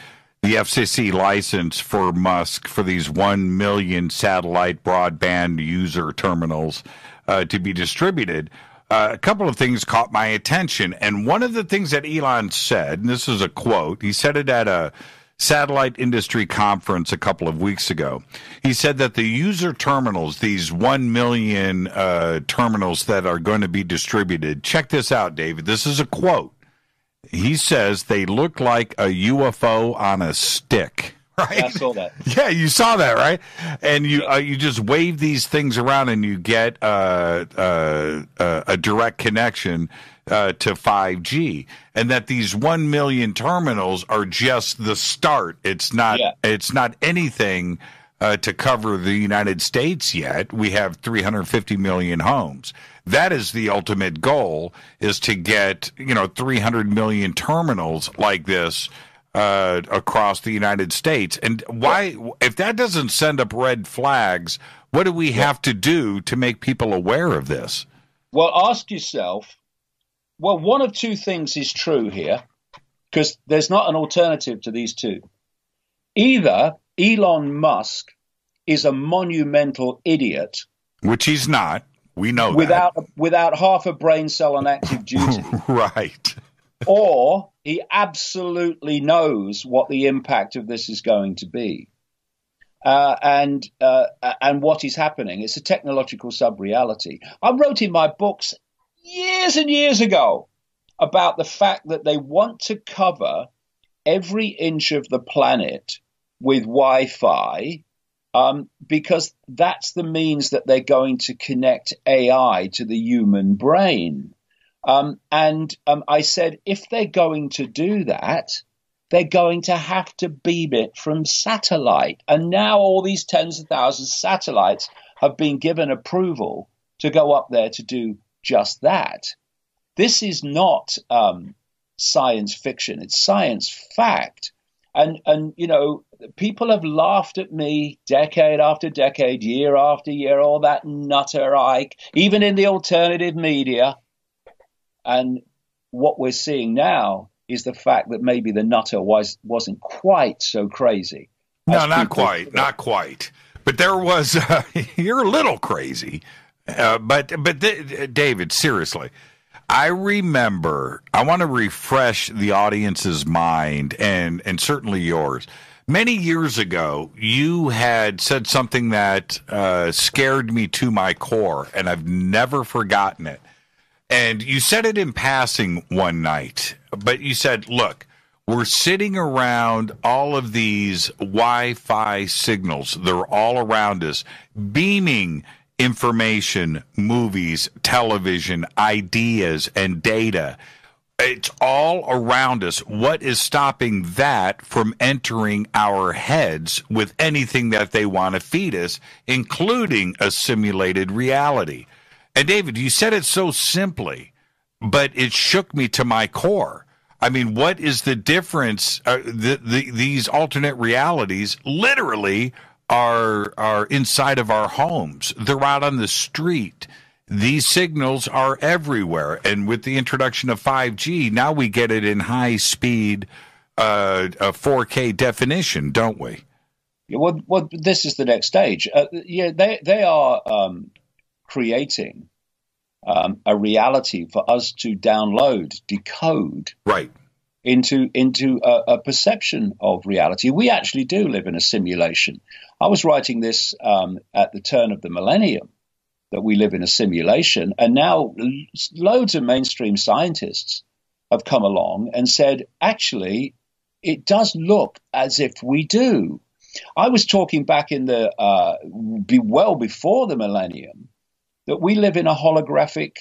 FCC license for Musk for these 1 million satellite broadband user terminals to be distributed, a couple of things caught my attention. And one of the things that Elon said, and this is a quote, he said it at a satellite industry conference a couple of weeks ago. He said that the user terminals, these 1 million terminals that are going to be distributed, check this out, David. This is a quote. He says they look like a UFO on a stick. Right? I saw that. Yeah, you saw that, right? And you just wave these things around and you get a direct connection to 5G, and that these 1 million terminals are just the start. It's not anything to cover the United States yet. We have 350 million homes. That is the ultimate goal, is to get 300 million terminals like this across the United States. And why, if that doesn't send up red flags, what do we have to do to make people aware of this? Well, ask yourself, well, one of two things is true here, because there's not an alternative to these two. Either Elon Musk is a monumental idiot, which he's not. We know without half a brain cell on active duty. Right. Or he absolutely knows what the impact of this is going to be. And what is happening. It's a technological sub-reality. I wrote in my books years and years ago about the fact that they want to cover every inch of the planet with Wi-Fi, because that's the means that they're going to connect AI to the human brain. I said, if they're going to do that, they're going to have to beam it from satellite. And now all these tens of thousands of satellites have been given approval to go up there to do just that. This is not science fiction. It's science fact. And people have laughed at me decade after decade, year after year, all that nutter Icke, even in the alternative media. And what we're seeing now is the fact that maybe the nutter wasn't quite so crazy. No, not quite. But there was, you're a little crazy. But David, seriously, I remember, I want to refresh the audience's mind and certainly yours. Many years ago, you had said something that scared me to my core, and I've never forgotten it. And you said it in passing one night, but you said, look, We're sitting around all of these Wi-Fi signals. They're all around us, beaming information, movies, television, ideas, and data. It's all around us. What is stopping that from entering our heads with anything that they want to feed us, including a simulated reality? And David, you said it so simply, but it shook me to my core. I mean, what is the difference? These alternate realities literally are inside of our homes. They're out on the street. These signals are everywhere. And with the introduction of 5G, now we get it in high speed 4K definition, don't we? Yeah, well, this is the next stage. They are creating a reality for us to download, decode, right, into a perception of reality. We actually do live in a simulation. I was writing this at the turn of the millennium, that we live in a simulation, and now loads of mainstream scientists have come along and said, actually, it does look as if we do. I was talking back in the well before the millennium that we live in a holographic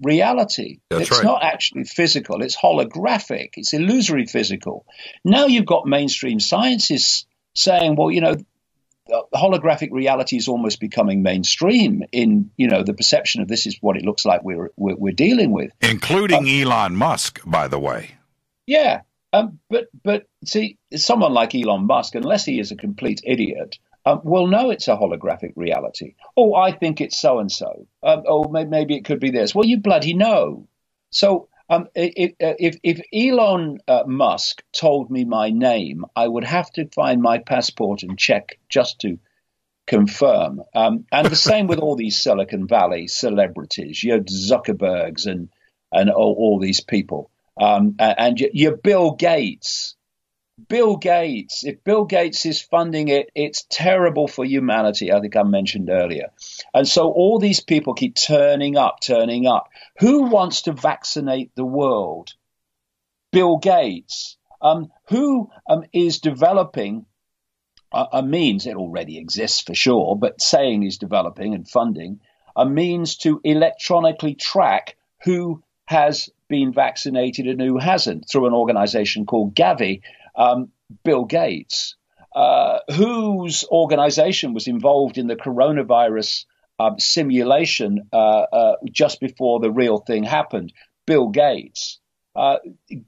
reality. That's it's right. not actually physical. It's holographic. It's illusory physical. Now you've got mainstream scientists saying, well, holographic reality is almost becoming mainstream in, the perception of this is what it looks like we're dealing with. Including Elon Musk, by the way. Yeah. But see, someone like Elon Musk, unless he is a complete idiot, will know it's a holographic reality. Oh, I think it's so-and-so. Maybe it could be this. Well, you bloody know. So if Elon Musk told me my name, I would have to find my passport and check just to confirm. And the same with all these Silicon Valley celebrities, your Zuckerbergs and all these people. And your Bill Gates. Bill Gates, if Bill Gates is funding it, it's terrible for humanity, I think I mentioned earlier. And so all these people keep turning up. Who wants to vaccinate the world? Bill Gates. Who is developing a means, it already exists for sure, but saying he's developing and funding, a means to electronically track who has been vaccinated and who hasn't through an organization called Gavi. Bill Gates, whose organization was involved in the coronavirus simulation just before the real thing happened. Bill Gates.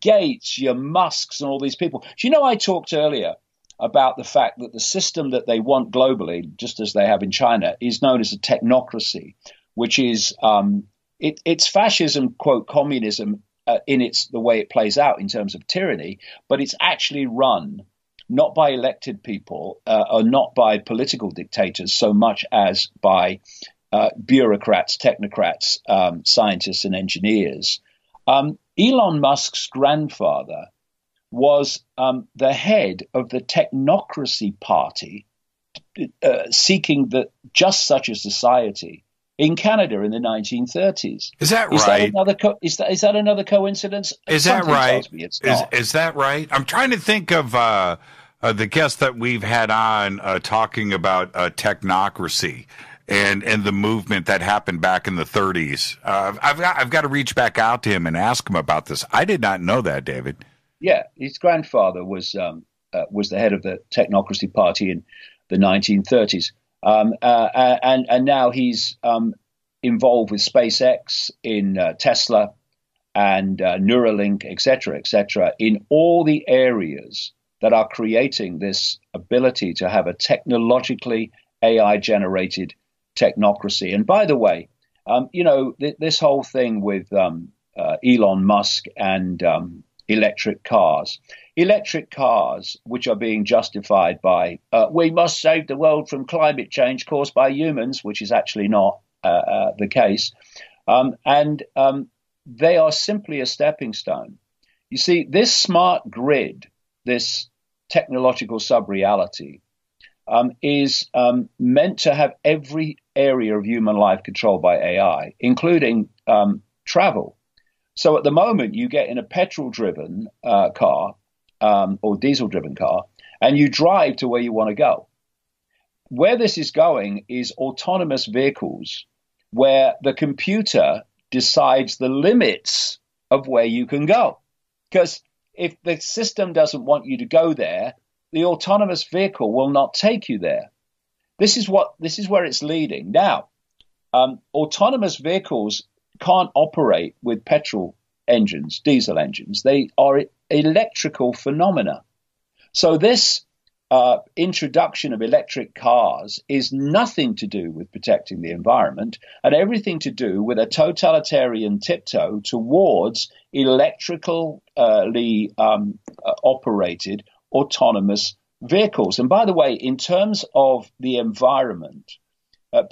Gates, your Musks and all these people. Do you know, I talked earlier about the fact that the system that they want globally, just as they have in China, is known as a technocracy, which is it's fascism, quote, communism, in the way it plays out in terms of tyranny, but it's actually run not by elected people or not by political dictators so much as by bureaucrats, technocrats, scientists and engineers. Elon Musk's grandfather was the head of the technocracy party seeking just such a society in Canada in the 1930s. Is that right? Is that another coincidence? Is that right? Is that right? I'm trying to think of the guests that we've had on talking about technocracy and the movement that happened back in the 30s. I've got to reach back out to him and ask him about this. I did not know that, David. Yeah, his grandfather was the head of the technocracy party in the 1930s. And now he's involved with SpaceX, in Tesla and Neuralink, et cetera, in all the areas that are creating this ability to have a technologically AI-generated technocracy. And by the way, this whole thing with Elon Musk and electric cars, which are being justified by we must save the world from climate change caused by humans, which is actually not the case. And they are simply a stepping stone. You see, this smart grid, this technological sub-reality, is meant to have every area of human life controlled by AI, including travel. So at the moment, you get in a petrol-driven car, or diesel-driven car, and you drive to where you want to go. Where this is going is autonomous vehicles, where the computer decides the limits of where you can go. Because if the system doesn't want you to go there, the autonomous vehicle will not take you there. This is where it's leading. Now, autonomous vehicles can't operate with petrol engines, diesel engines. They are electrical phenomena. So this introduction of electric cars is nothing to do with protecting the environment and everything to do with a totalitarian tiptoe towards electrically operated autonomous vehicles. And by the way, in terms of the environment,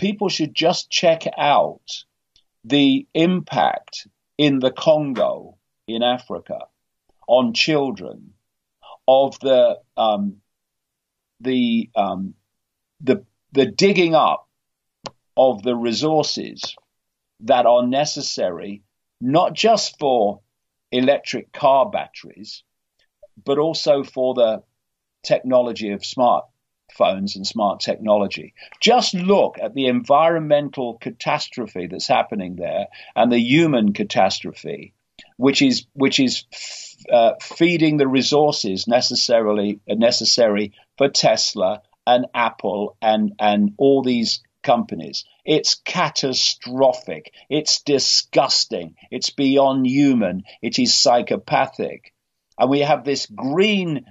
people should just check out the impact in the Congo, in Africa, on children of the digging up of the resources that are necessary, not just for electric car batteries, but also for the technology of smartphones and smart technology. Just look at the environmental catastrophe that's happening there and the human catastrophe, which is feeding the resources necessary for Tesla and Apple and all these companies. It's catastrophic. It's disgusting. It's beyond human. It is psychopathic. And we have this green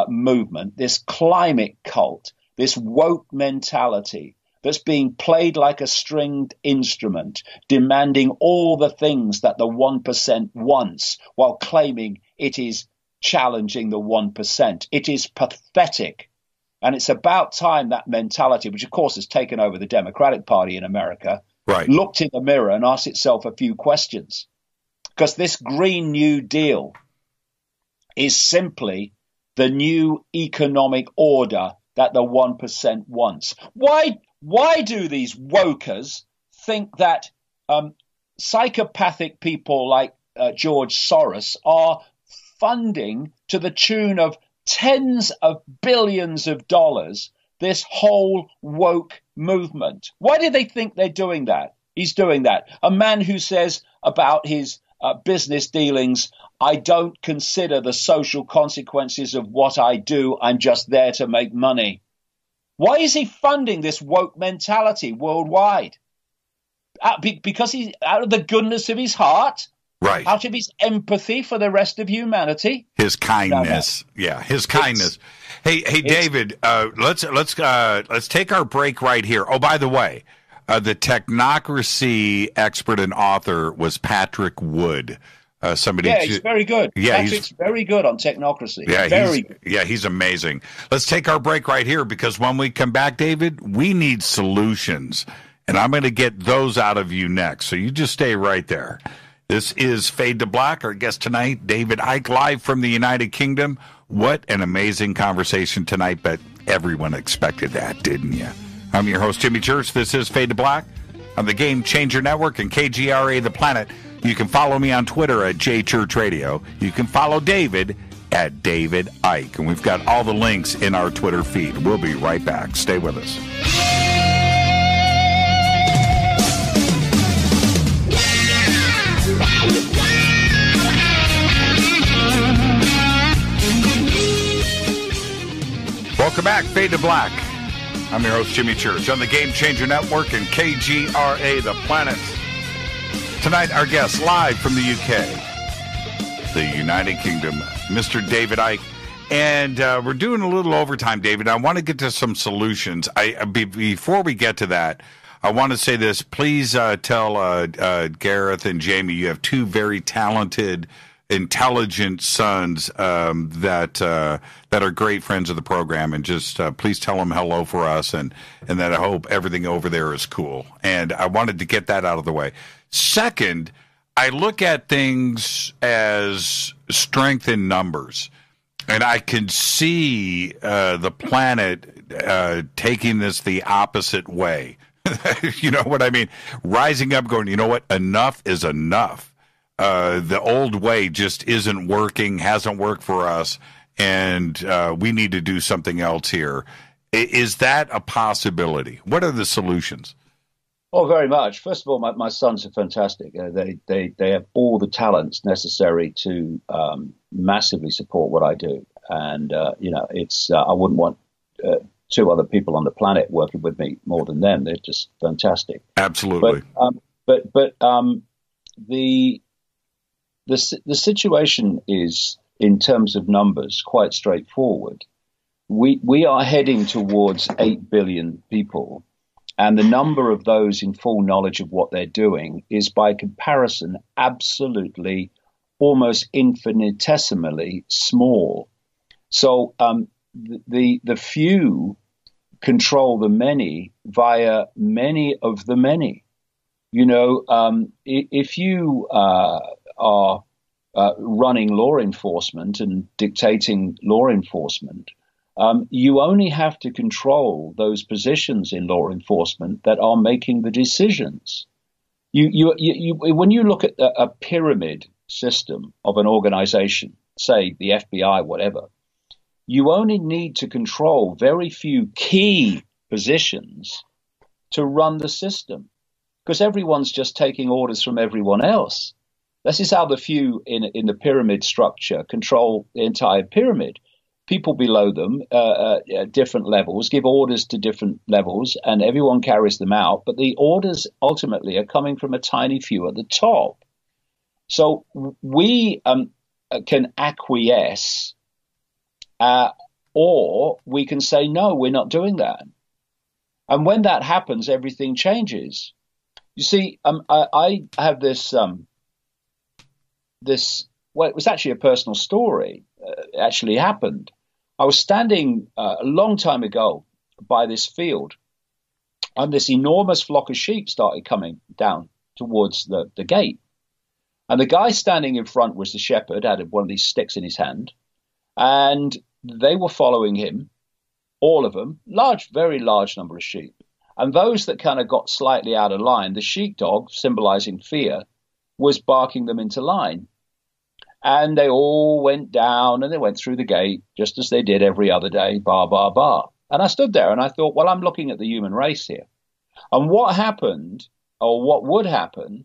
movement, this climate cult, this woke mentality that's being played like a stringed instrument, demanding all the things that the 1% wants while claiming it is challenging the 1%. It is pathetic. And it's about time that mentality, which of course has taken over the Democratic Party in America, looked in the mirror and asked itself a few questions. Because this Green New Deal is simply the new economic order that the 1% wants. Why do these wokers think that psychopathic people like George Soros are funding to the tune of tens of billions of dollars this whole woke movement? Why do they think they're doing that? He's doing that. A man who says about his business dealings, I don't consider the social consequences of what I do. I'm just there to make money. Why is he funding this woke mentality worldwide? Because he's out of the goodness of his heart, right? Out of his empathy for the rest of humanity, his kindness, his kindness. Hey, David, let's take our break right here. Oh, by the way, the technocracy expert and author was Patrick Wood. He's very good. Yeah, Patrick's very good on technocracy. Yeah, he's amazing. Let's take our break right here because when we come back, David, we need solutions, and I'm going to get those out of you next. So you just stay right there. This is Fade to Black. Our guest tonight, David Icke, live from the United Kingdom. What an amazing conversation tonight, but everyone expected that, didn't you? I'm your host, Jimmy Church. This is Fade to Black on the Game Changer Network and KGRA The Planet. You can follow me on Twitter at JChurchRadio. You can follow David at David Icke. And we've got all the links in our Twitter feed. We'll be right back. Stay with us. Welcome back, Fade to Black. I'm your host, Jimmy Church, on the Game Changer Network and KGRA The Planet. Tonight, our guest, live from the UK, the United Kingdom, Mr. David Icke. And we're doing a little overtime, David. I want to get to some solutions. Before we get to that, I want to say this. Please tell Gareth and Jamie you have two very talented, intelligent sons that are great friends of the program, and just please tell them hello for us, and that I hope everything over there is cool. And I wanted to get that out of the way. Second, I look at things as strength in numbers, and I can see the planet taking this the opposite way. You know what I mean? Rising up, going, you know what? Enough is enough. The old way just isn't working, hasn't worked for us, and we need to do something else here. Is that a possibility? What are the solutions? Oh, very much. First of all, my sons are fantastic. They have all the talents necessary to massively support what I do. And, it's I wouldn't want two other people on the planet working with me more than them. They're just fantastic. Absolutely. But the situation is, in terms of numbers, quite straightforward. We are heading towards 8 billion people, and the number of those in full knowledge of what they're doing is, by comparison, absolutely almost infinitesimally small. So the few control the many via many of the many. If you are running law enforcement and dictating law enforcement, you only have to control those positions in law enforcement that are making the decisions. When you look at a pyramid system of an organization, say the FBI, whatever, you only need to control very few key positions to run the system, because everyone's just taking orders from everyone else. This is how the few in the pyramid structure control the entire pyramid. People below them, at different levels, give orders to different levels, and everyone carries them out. But the orders ultimately are coming from a tiny few at the top. So we can acquiesce, or we can say, no, we're not doing that. And when that happens, everything changes. You see, I have this, well, it was actually a personal story. Actually happened. I was standing a long time ago by this field, and this enormous flock of sheep started coming down towards the gate. And the guy standing in front was the shepherd, had one of these sticks in his hand, and they were following him, all of them, very large number of sheep. And those that kind of got slightly out of line, the sheepdog, symbolizing fear, was barking them into line. And they all went down and they went through the gate, just as they did every other day, bar, bar, bar. And I stood there and I thought, well, I'm looking at the human race here. And what happened, or what would happen,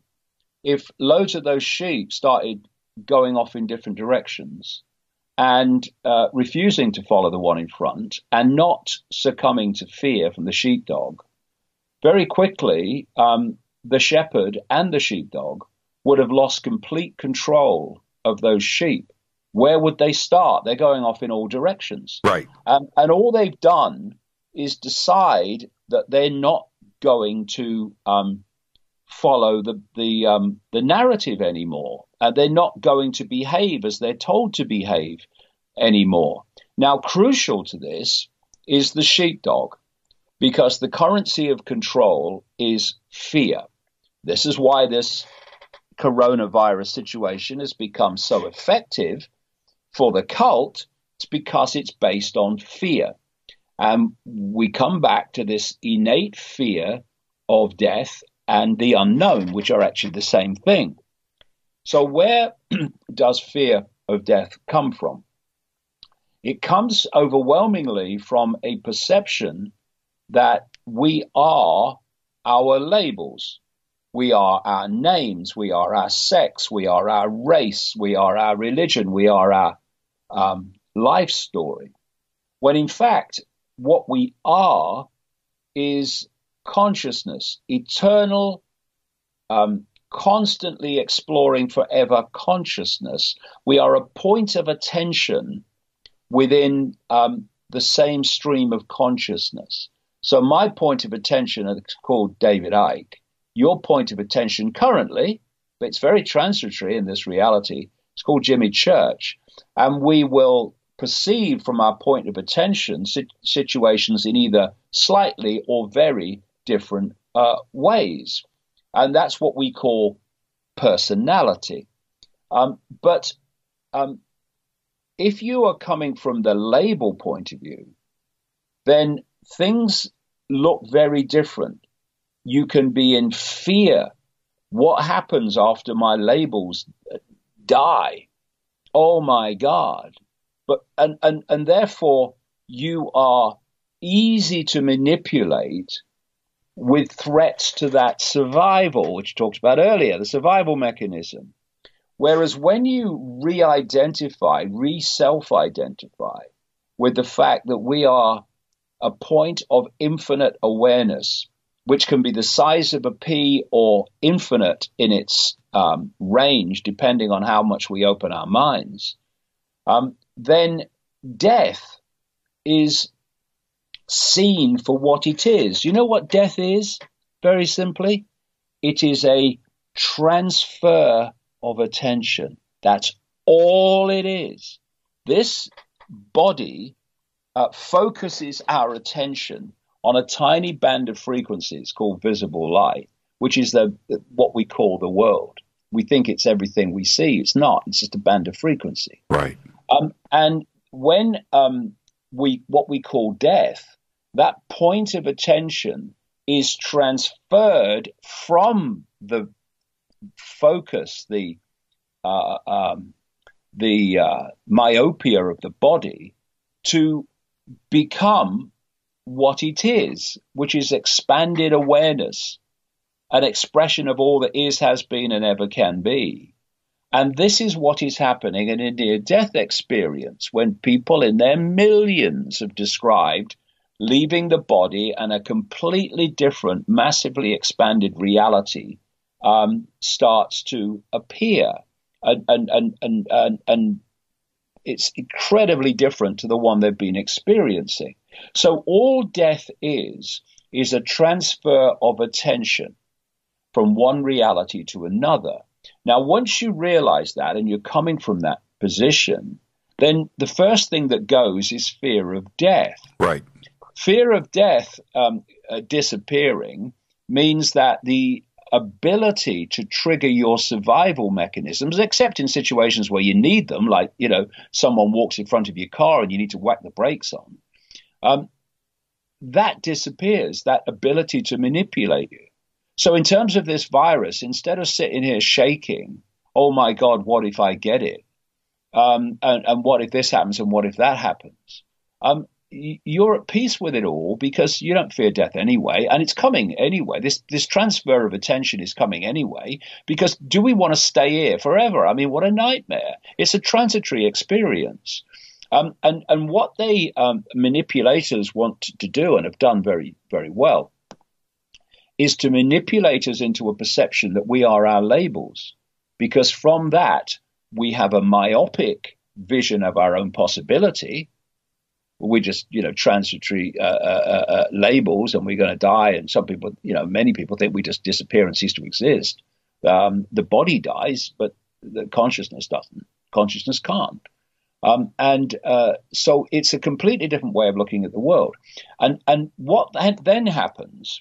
if loads of those sheep started going off in different directions and refusing to follow the one in front and not succumbing to fear from the sheepdog, very quickly, the shepherd and the sheepdog would have lost complete control of those sheep. Where would they start? They're going off in all directions. Right. And all they've done is decide that they're not going to follow the narrative anymore. They're not going to behave as they're told to behave anymore. Now, crucial to this is the sheepdog, because the currency of control is fear. This is why this coronavirus situation has become so effective for the cult. It's because it's based on fear. And we come back to this innate fear of death and the unknown, which are actually the same thing. So where does fear of death come from? It comes overwhelmingly from a perception that we are our labels. We are our names, we are our sex, we are our race, we are our religion, we are our life story. When in fact, what we are is consciousness, eternal, constantly exploring forever consciousness. We are a point of attention within the same stream of consciousness. So my point of attention is called David Icke. Your point of attention currently, but it's very transitory in this reality, it's called Jimmy Church. And we will perceive from our point of attention situations in either slightly or very different ways. And that's what we call personality. But if you are coming from the label point of view, then things look very different. You can be in fear. What happens after my labels die? Oh my God. But and therefore you are easy to manipulate with threats to that survival, which you talked about earlier, the survival mechanism. Whereas when you self-identify with the fact that we are a point of infinite awareness, which can be the size of a pea or infinite in its range, depending on how much we open our minds, then death is seen for what it is. You know what death is? Very simply, it is a transfer of attention. That's all it is. This body focuses our attention on a tiny band of frequencies called visible light, which is what we call the world. We think it's everything we see. It's not. It's just a band of frequency. Right. And when what we call death, that point of attention is transferred from the focus, the myopia of the body, to become what it is, which is expanded awareness, an expression of all that is, has been, and ever can be. And this is what is happening in a near-death experience when people in their millions have described leaving the body and a completely different, massively expanded reality starts to appear. And it's incredibly different to the one they've been experiencing. So all death is a transfer of attention from one reality to another. Now, once you realize that and you're coming from that position, then the first thing that goes is fear of death. Right. Fear of death disappearing means that the ability to trigger your survival mechanisms, except in situations where you need them, like, someone walks in front of your car and you need to whack the brakes on, that disappears, that ability to manipulate you. So in terms of this virus, instead of sitting here shaking, oh my God, what if I get it? And what if this happens and what if that happens? You're at peace with it all because you don't fear death anyway, and it's coming anyway. This transfer of attention is coming anyway, because do we want to stay here forever? I mean, what a nightmare. It's a transitory experience. And what they manipulators want to do, and have done very, very well, is to manipulate us into a perception that we are our labels, because from that we have a myopic vision of our own possibility. We just, transitory labels, and we're going to die. And some people, many people think we just disappear and cease to exist. The body dies, but the consciousness doesn't. Consciousness can't. So it's a completely different way of looking at the world. And what then happens,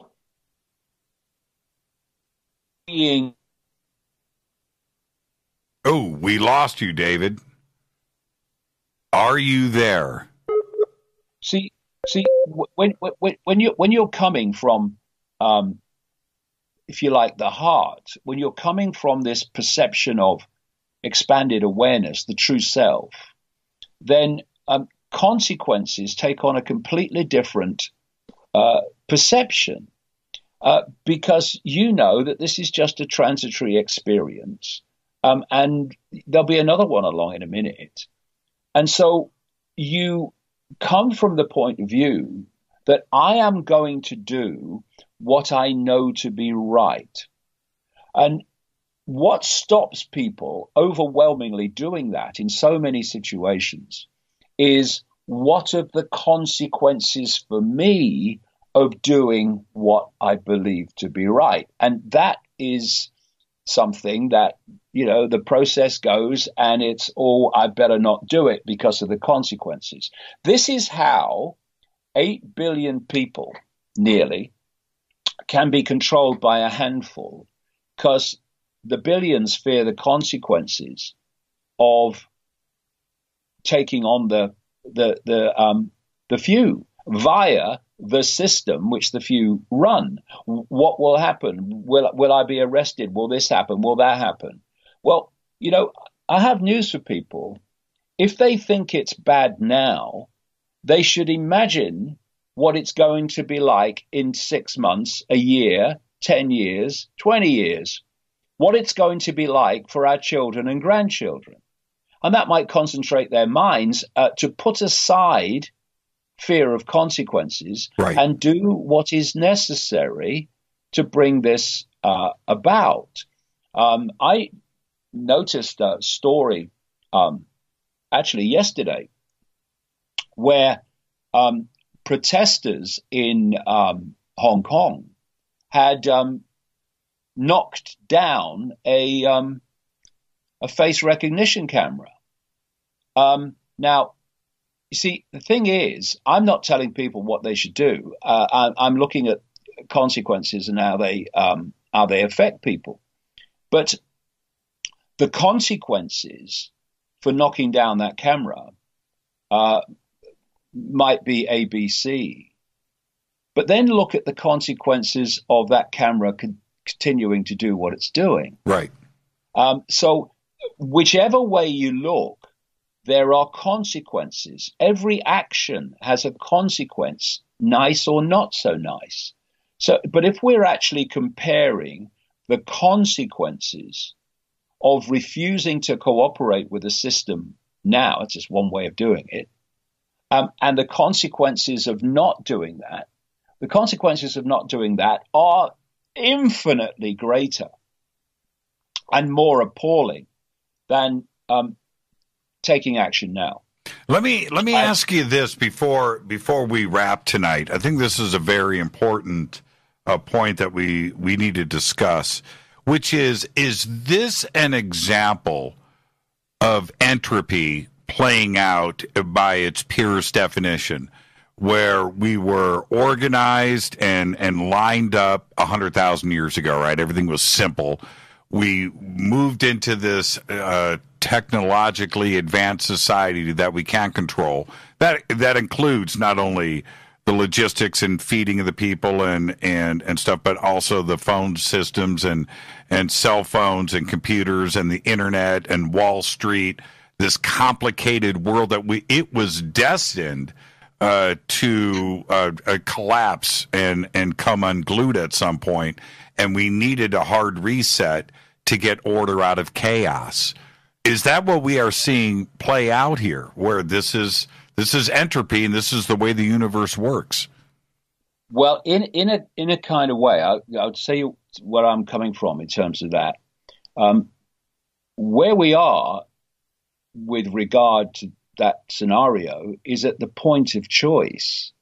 Oh, we lost you, David. Are you there? See, when you're coming from, if you like, the heart, when you're coming from this perception of expanded awareness, the true self, then consequences take on a completely different perception, because you know that this is just a transitory experience, and there'll be another one along in a minute. And so you come from the point of view that I am going to do what I know to be right. And what stops people overwhelmingly doing that in so many situations is, what are the consequences for me of doing what I believe to be right? And that is something that, the process goes, and it's, I better not do it because of the consequences. This is how 8 billion people, nearly, can be controlled by a handful, because the billions fear the consequences of taking on the few via the system which the few run. What will happen? Will I be arrested? Will this happen? Will that happen? Well, I have news for people. if they think it's bad now, they should imagine what it's going to be like in 6 months, a year, 10 years, 20 years, what it's going to be like for our children and grandchildren. And that might concentrate their minds to put aside fear of consequences, right, and do what is necessary to bring this about. I noticed a story actually yesterday where protesters in Hong Kong had knocked down a face recognition camera. Now, you see, the thing is, I'm not telling people what they should do. I'm looking at consequences and how they affect people. But the consequences for knocking down that camera might be ABC. But then look at the consequences of that camera continuing to do what it's doing. Right. So whichever way you look, there are consequences. Every action has a consequence, nice or not so nice. So, but if we're actually comparing the consequences of refusing to cooperate with the system now, it's just one way of doing it, and the consequences of not doing that, the consequences of not doing that are infinitely greater and more appalling than taking action now. Let me ask you this before we wrap tonight. I think this is a very important point that we need to discuss, which is this an example of entropy playing out by its purest definition, where we were organized and lined up 100,000 years ago, right? Everything was simple. We moved into this technologically advanced society that we can't control. That includes not only the logistics and feeding of the people and stuff, but also the phone systems and cell phones and computers and the internet and Wall Street. This complicated world that it was destined to collapse and come unglued at some point, and we needed a hard reset to get order out of chaos. Is that what we are seeing play out here, where this is entropy and this is the way the universe works? Well, in a kind of way, I would say where I'm coming from in terms of that. Where we are with regard to that scenario is at the point of choice.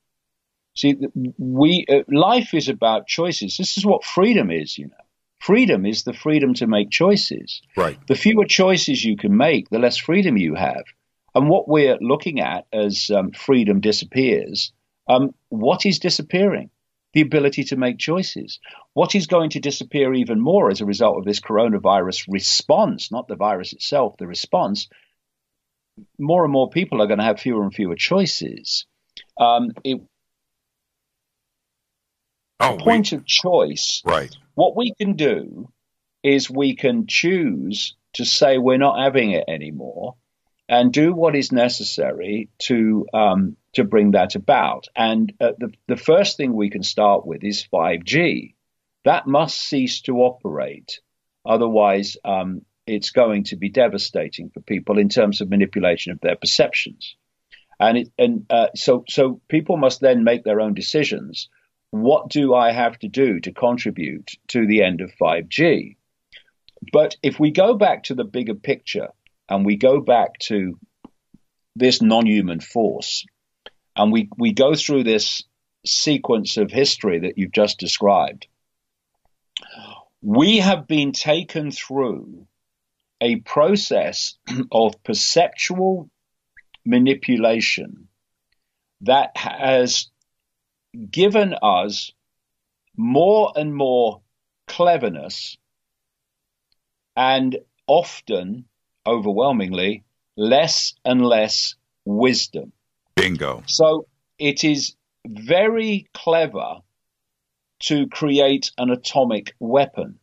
See, life is about choices. This is what freedom is, you know. Freedom is the freedom to make choices. Right. The fewer choices you can make, the less freedom you have. And what we're looking at as freedom disappears, what is disappearing? The ability to make choices. What is going to disappear even more as a result of this coronavirus response, not the virus itself, the response, more and more people are going to have fewer and fewer choices. Point of choice. Right. What we can do is we can choose to say we're not having it anymore and do what is necessary to bring that about. And the first thing we can start with is 5G. That must cease to operate. Otherwise, it's going to be devastating for people in terms of manipulation of their perceptions. So people must then make their own decisions. What do I have to do to contribute to the end of 5G? But if we go back to the bigger picture and we go back to this non-human force and we go through this sequence of history that you've just described, we have been taken through a process of perceptual manipulation that has given us more and more cleverness and often, overwhelmingly, less and less wisdom. Bingo. So it is very clever to create an atomic weapon.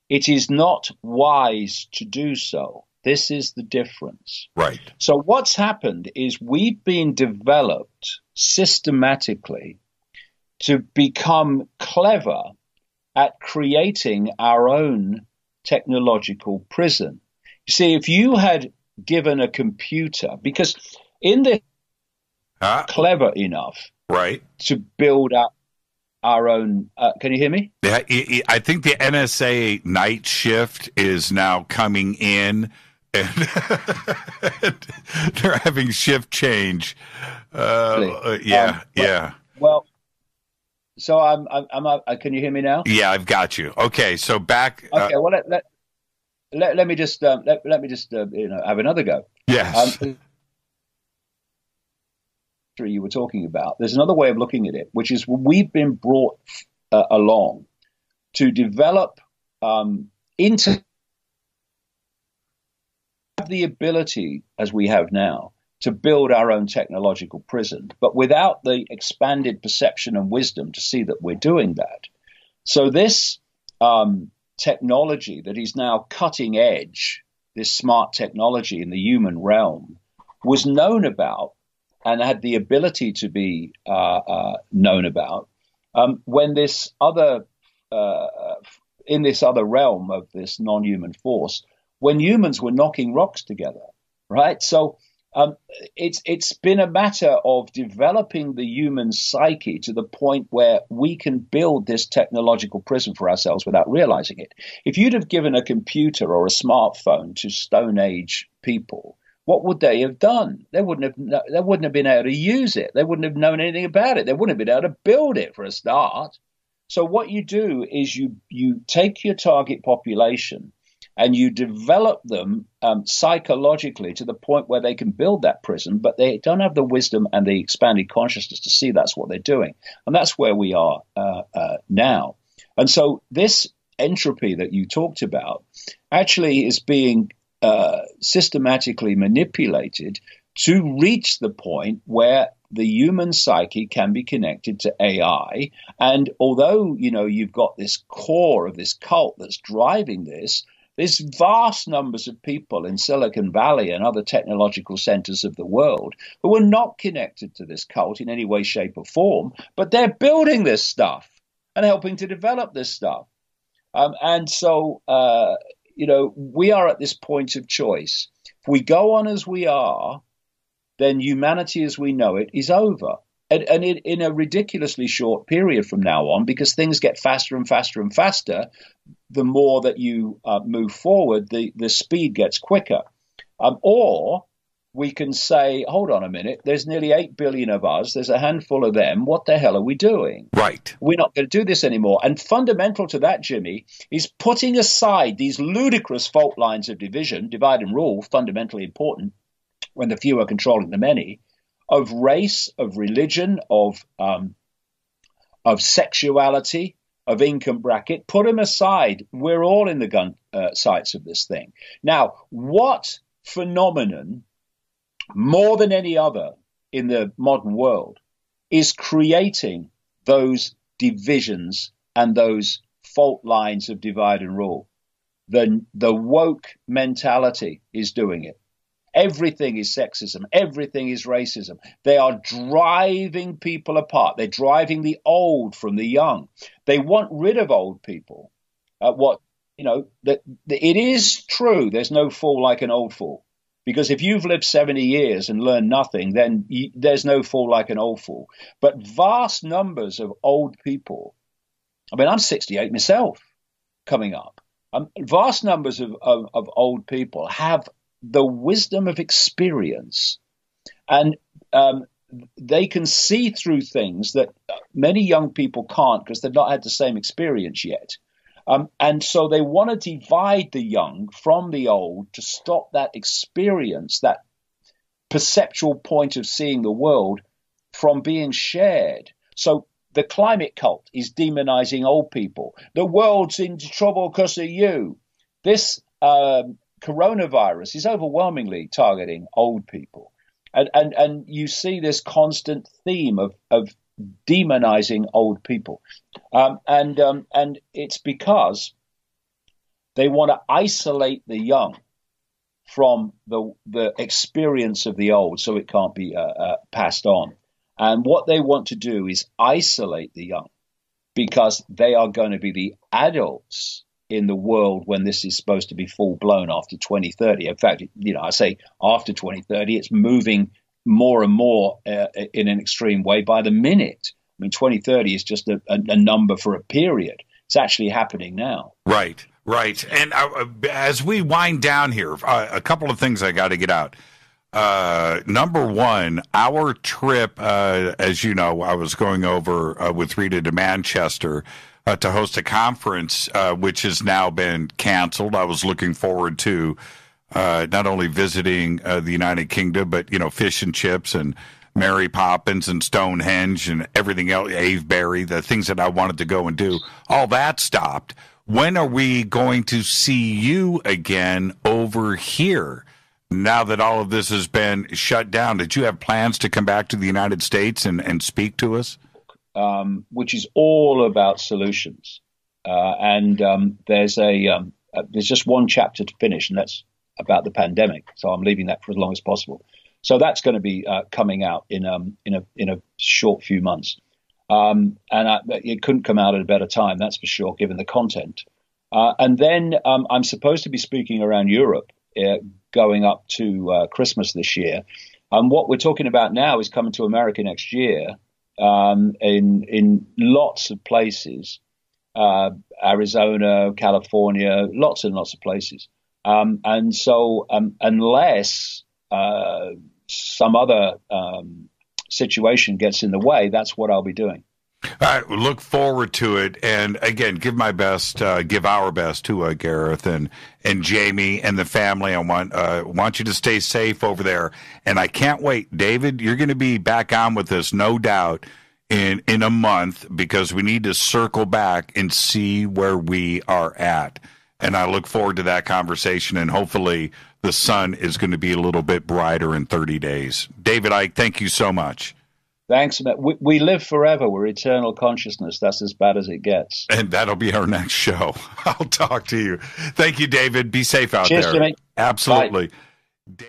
It is not wise to do so. This is the difference. Right. So what's happened is we've been developed systematically to become clever at creating our own technological prison. You see, if you had given a computer, because in this clever enough right to build up our own. Can you hear me? Yeah, I think the NSA night shift is now coming in, and they're having shift change. Really? Yeah. Well, so I'm. Can you hear me now? Yeah, I've got you. Okay, so back. Okay. Well, let me just let me just have another go. Yes. You were talking about. There's another way of looking at it, which is we've been brought along to develop into the ability, as we have now, to build our own technological prison, but without the expanded perception and wisdom to see that we're doing that. So this technology that is now cutting edge, this smart technology in the human realm, was known about and had the ability to be known about when this other in this other realm of this non-human force, when humans were knocking rocks together, right? So it's been a matter of developing the human psyche to the point where we can build this technological prison for ourselves without realizing it. If you'd have given a computer or a smartphone to Stone Age people, what would they have done? They wouldn't have been able to use it. They wouldn't have known anything about it. They wouldn't have been able to build it for a start. So what you do is you take your target population and you develop them psychologically to the point where they can build that prison, but they don't have the wisdom and the expanded consciousness to see that's what they're doing. And that's where we are now. And so this entropy that you talked about actually is being systematically manipulated to reach the point where the human psyche can be connected to AI. And although, you've got this core of this cult that's driving this, there's vast numbers of people in Silicon Valley and other technological centers of the world who are not connected to this cult in any way, shape, or form, but they're building this stuff and helping to develop this stuff. And so we are at this point of choice. If we go on as we are, then humanity as we know it is over. And in a ridiculously short period from now on, because things get faster and faster and faster, the more that you move forward, the speed gets quicker. Or we can say, hold on a minute, there's nearly 8 billion of us, there's a handful of them, what the hell are we doing? Right. We're not going to do this anymore. And fundamental to that, Jimmy, is putting aside these ludicrous fault lines of division, divide and rule, fundamentally important when the few are controlling the many, of race, of religion, of sexuality, of income bracket. Put them aside. We're all in the gun sights of this thing. Now, what phenomenon, more than any other in the modern world, is creating those divisions and those fault lines of divide and rule? The woke mentality is doing it. Everything is sexism. Everything is racism. They are driving people apart. They're driving the old from the young. They want rid of old people. It is true. There's no fool like an old fool. Because if you've lived 70 years and learned nothing, then there's no fool like an old fool. But vast numbers of old people, I'm 68 myself coming up. Vast numbers of old people have the wisdom of experience, and they can see through things that many young people can't because they've not had the same experience yet. And so they want to divide the young from the old to stop that experience, that perceptual point of seeing the world from being shared. So the climate cult is demonizing old people. The world's in trouble because of you. This coronavirus is overwhelmingly targeting old people. And you see this constant theme of demonizing old people. And it's because they want to isolate the young from the experience of the old, so it can't be passed on. And what they want to do is isolate the young, because they are going to be the adults in the world when this is supposed to be full blown after 2030. In fact, I say after 2030, it's moving more and more in an extreme way by the minute. I mean, 2030 is just a number for a period. It's actually happening now. Right. And as we wind down here, a couple of things I got to get out. Number one, our trip, as you know, I was going over with Rita to Manchester to host a conference, which has now been canceled. I was looking forward to not only visiting the United Kingdom, but, fish and chips and Mary Poppins and Stonehenge and everything else, Avebury, the things that I wanted to go and do. All that stopped. When are we going to see you again over here now that all of this has been shut down? Did you have plans to come back to the United States and speak to us? Which is all about solutions. There's just one chapter to finish, and that's about the pandemic. So I'm leaving that for as long as possible. So that's going to be coming out in a short few months. It couldn't come out at a better time, that's for sure, given the content. And then I'm supposed to be speaking around Europe going up to Christmas this year. And what we're talking about now is coming to America next year in lots of places, Arizona, California, lots and lots of places. And so unless some other situation gets in the way, that's what I'll be doing. All right, we'll look forward to it. And again, give our best to Gareth and Jamie and the family. I want you to stay safe over there. And I can't wait. David, you're going to be back on with us, no doubt, in a month, because we need to circle back and see where we are at. And I look forward to that conversation, and hopefully the sun is going to be a little bit brighter in 30 days. David Icke, thank you so much. Thanks. We live forever. We're eternal consciousness. That's as bad as it gets. And that'll be our next show. I'll talk to you. Thank you, David. Be safe out there. Cheers, Jimmy. Absolutely. Bye.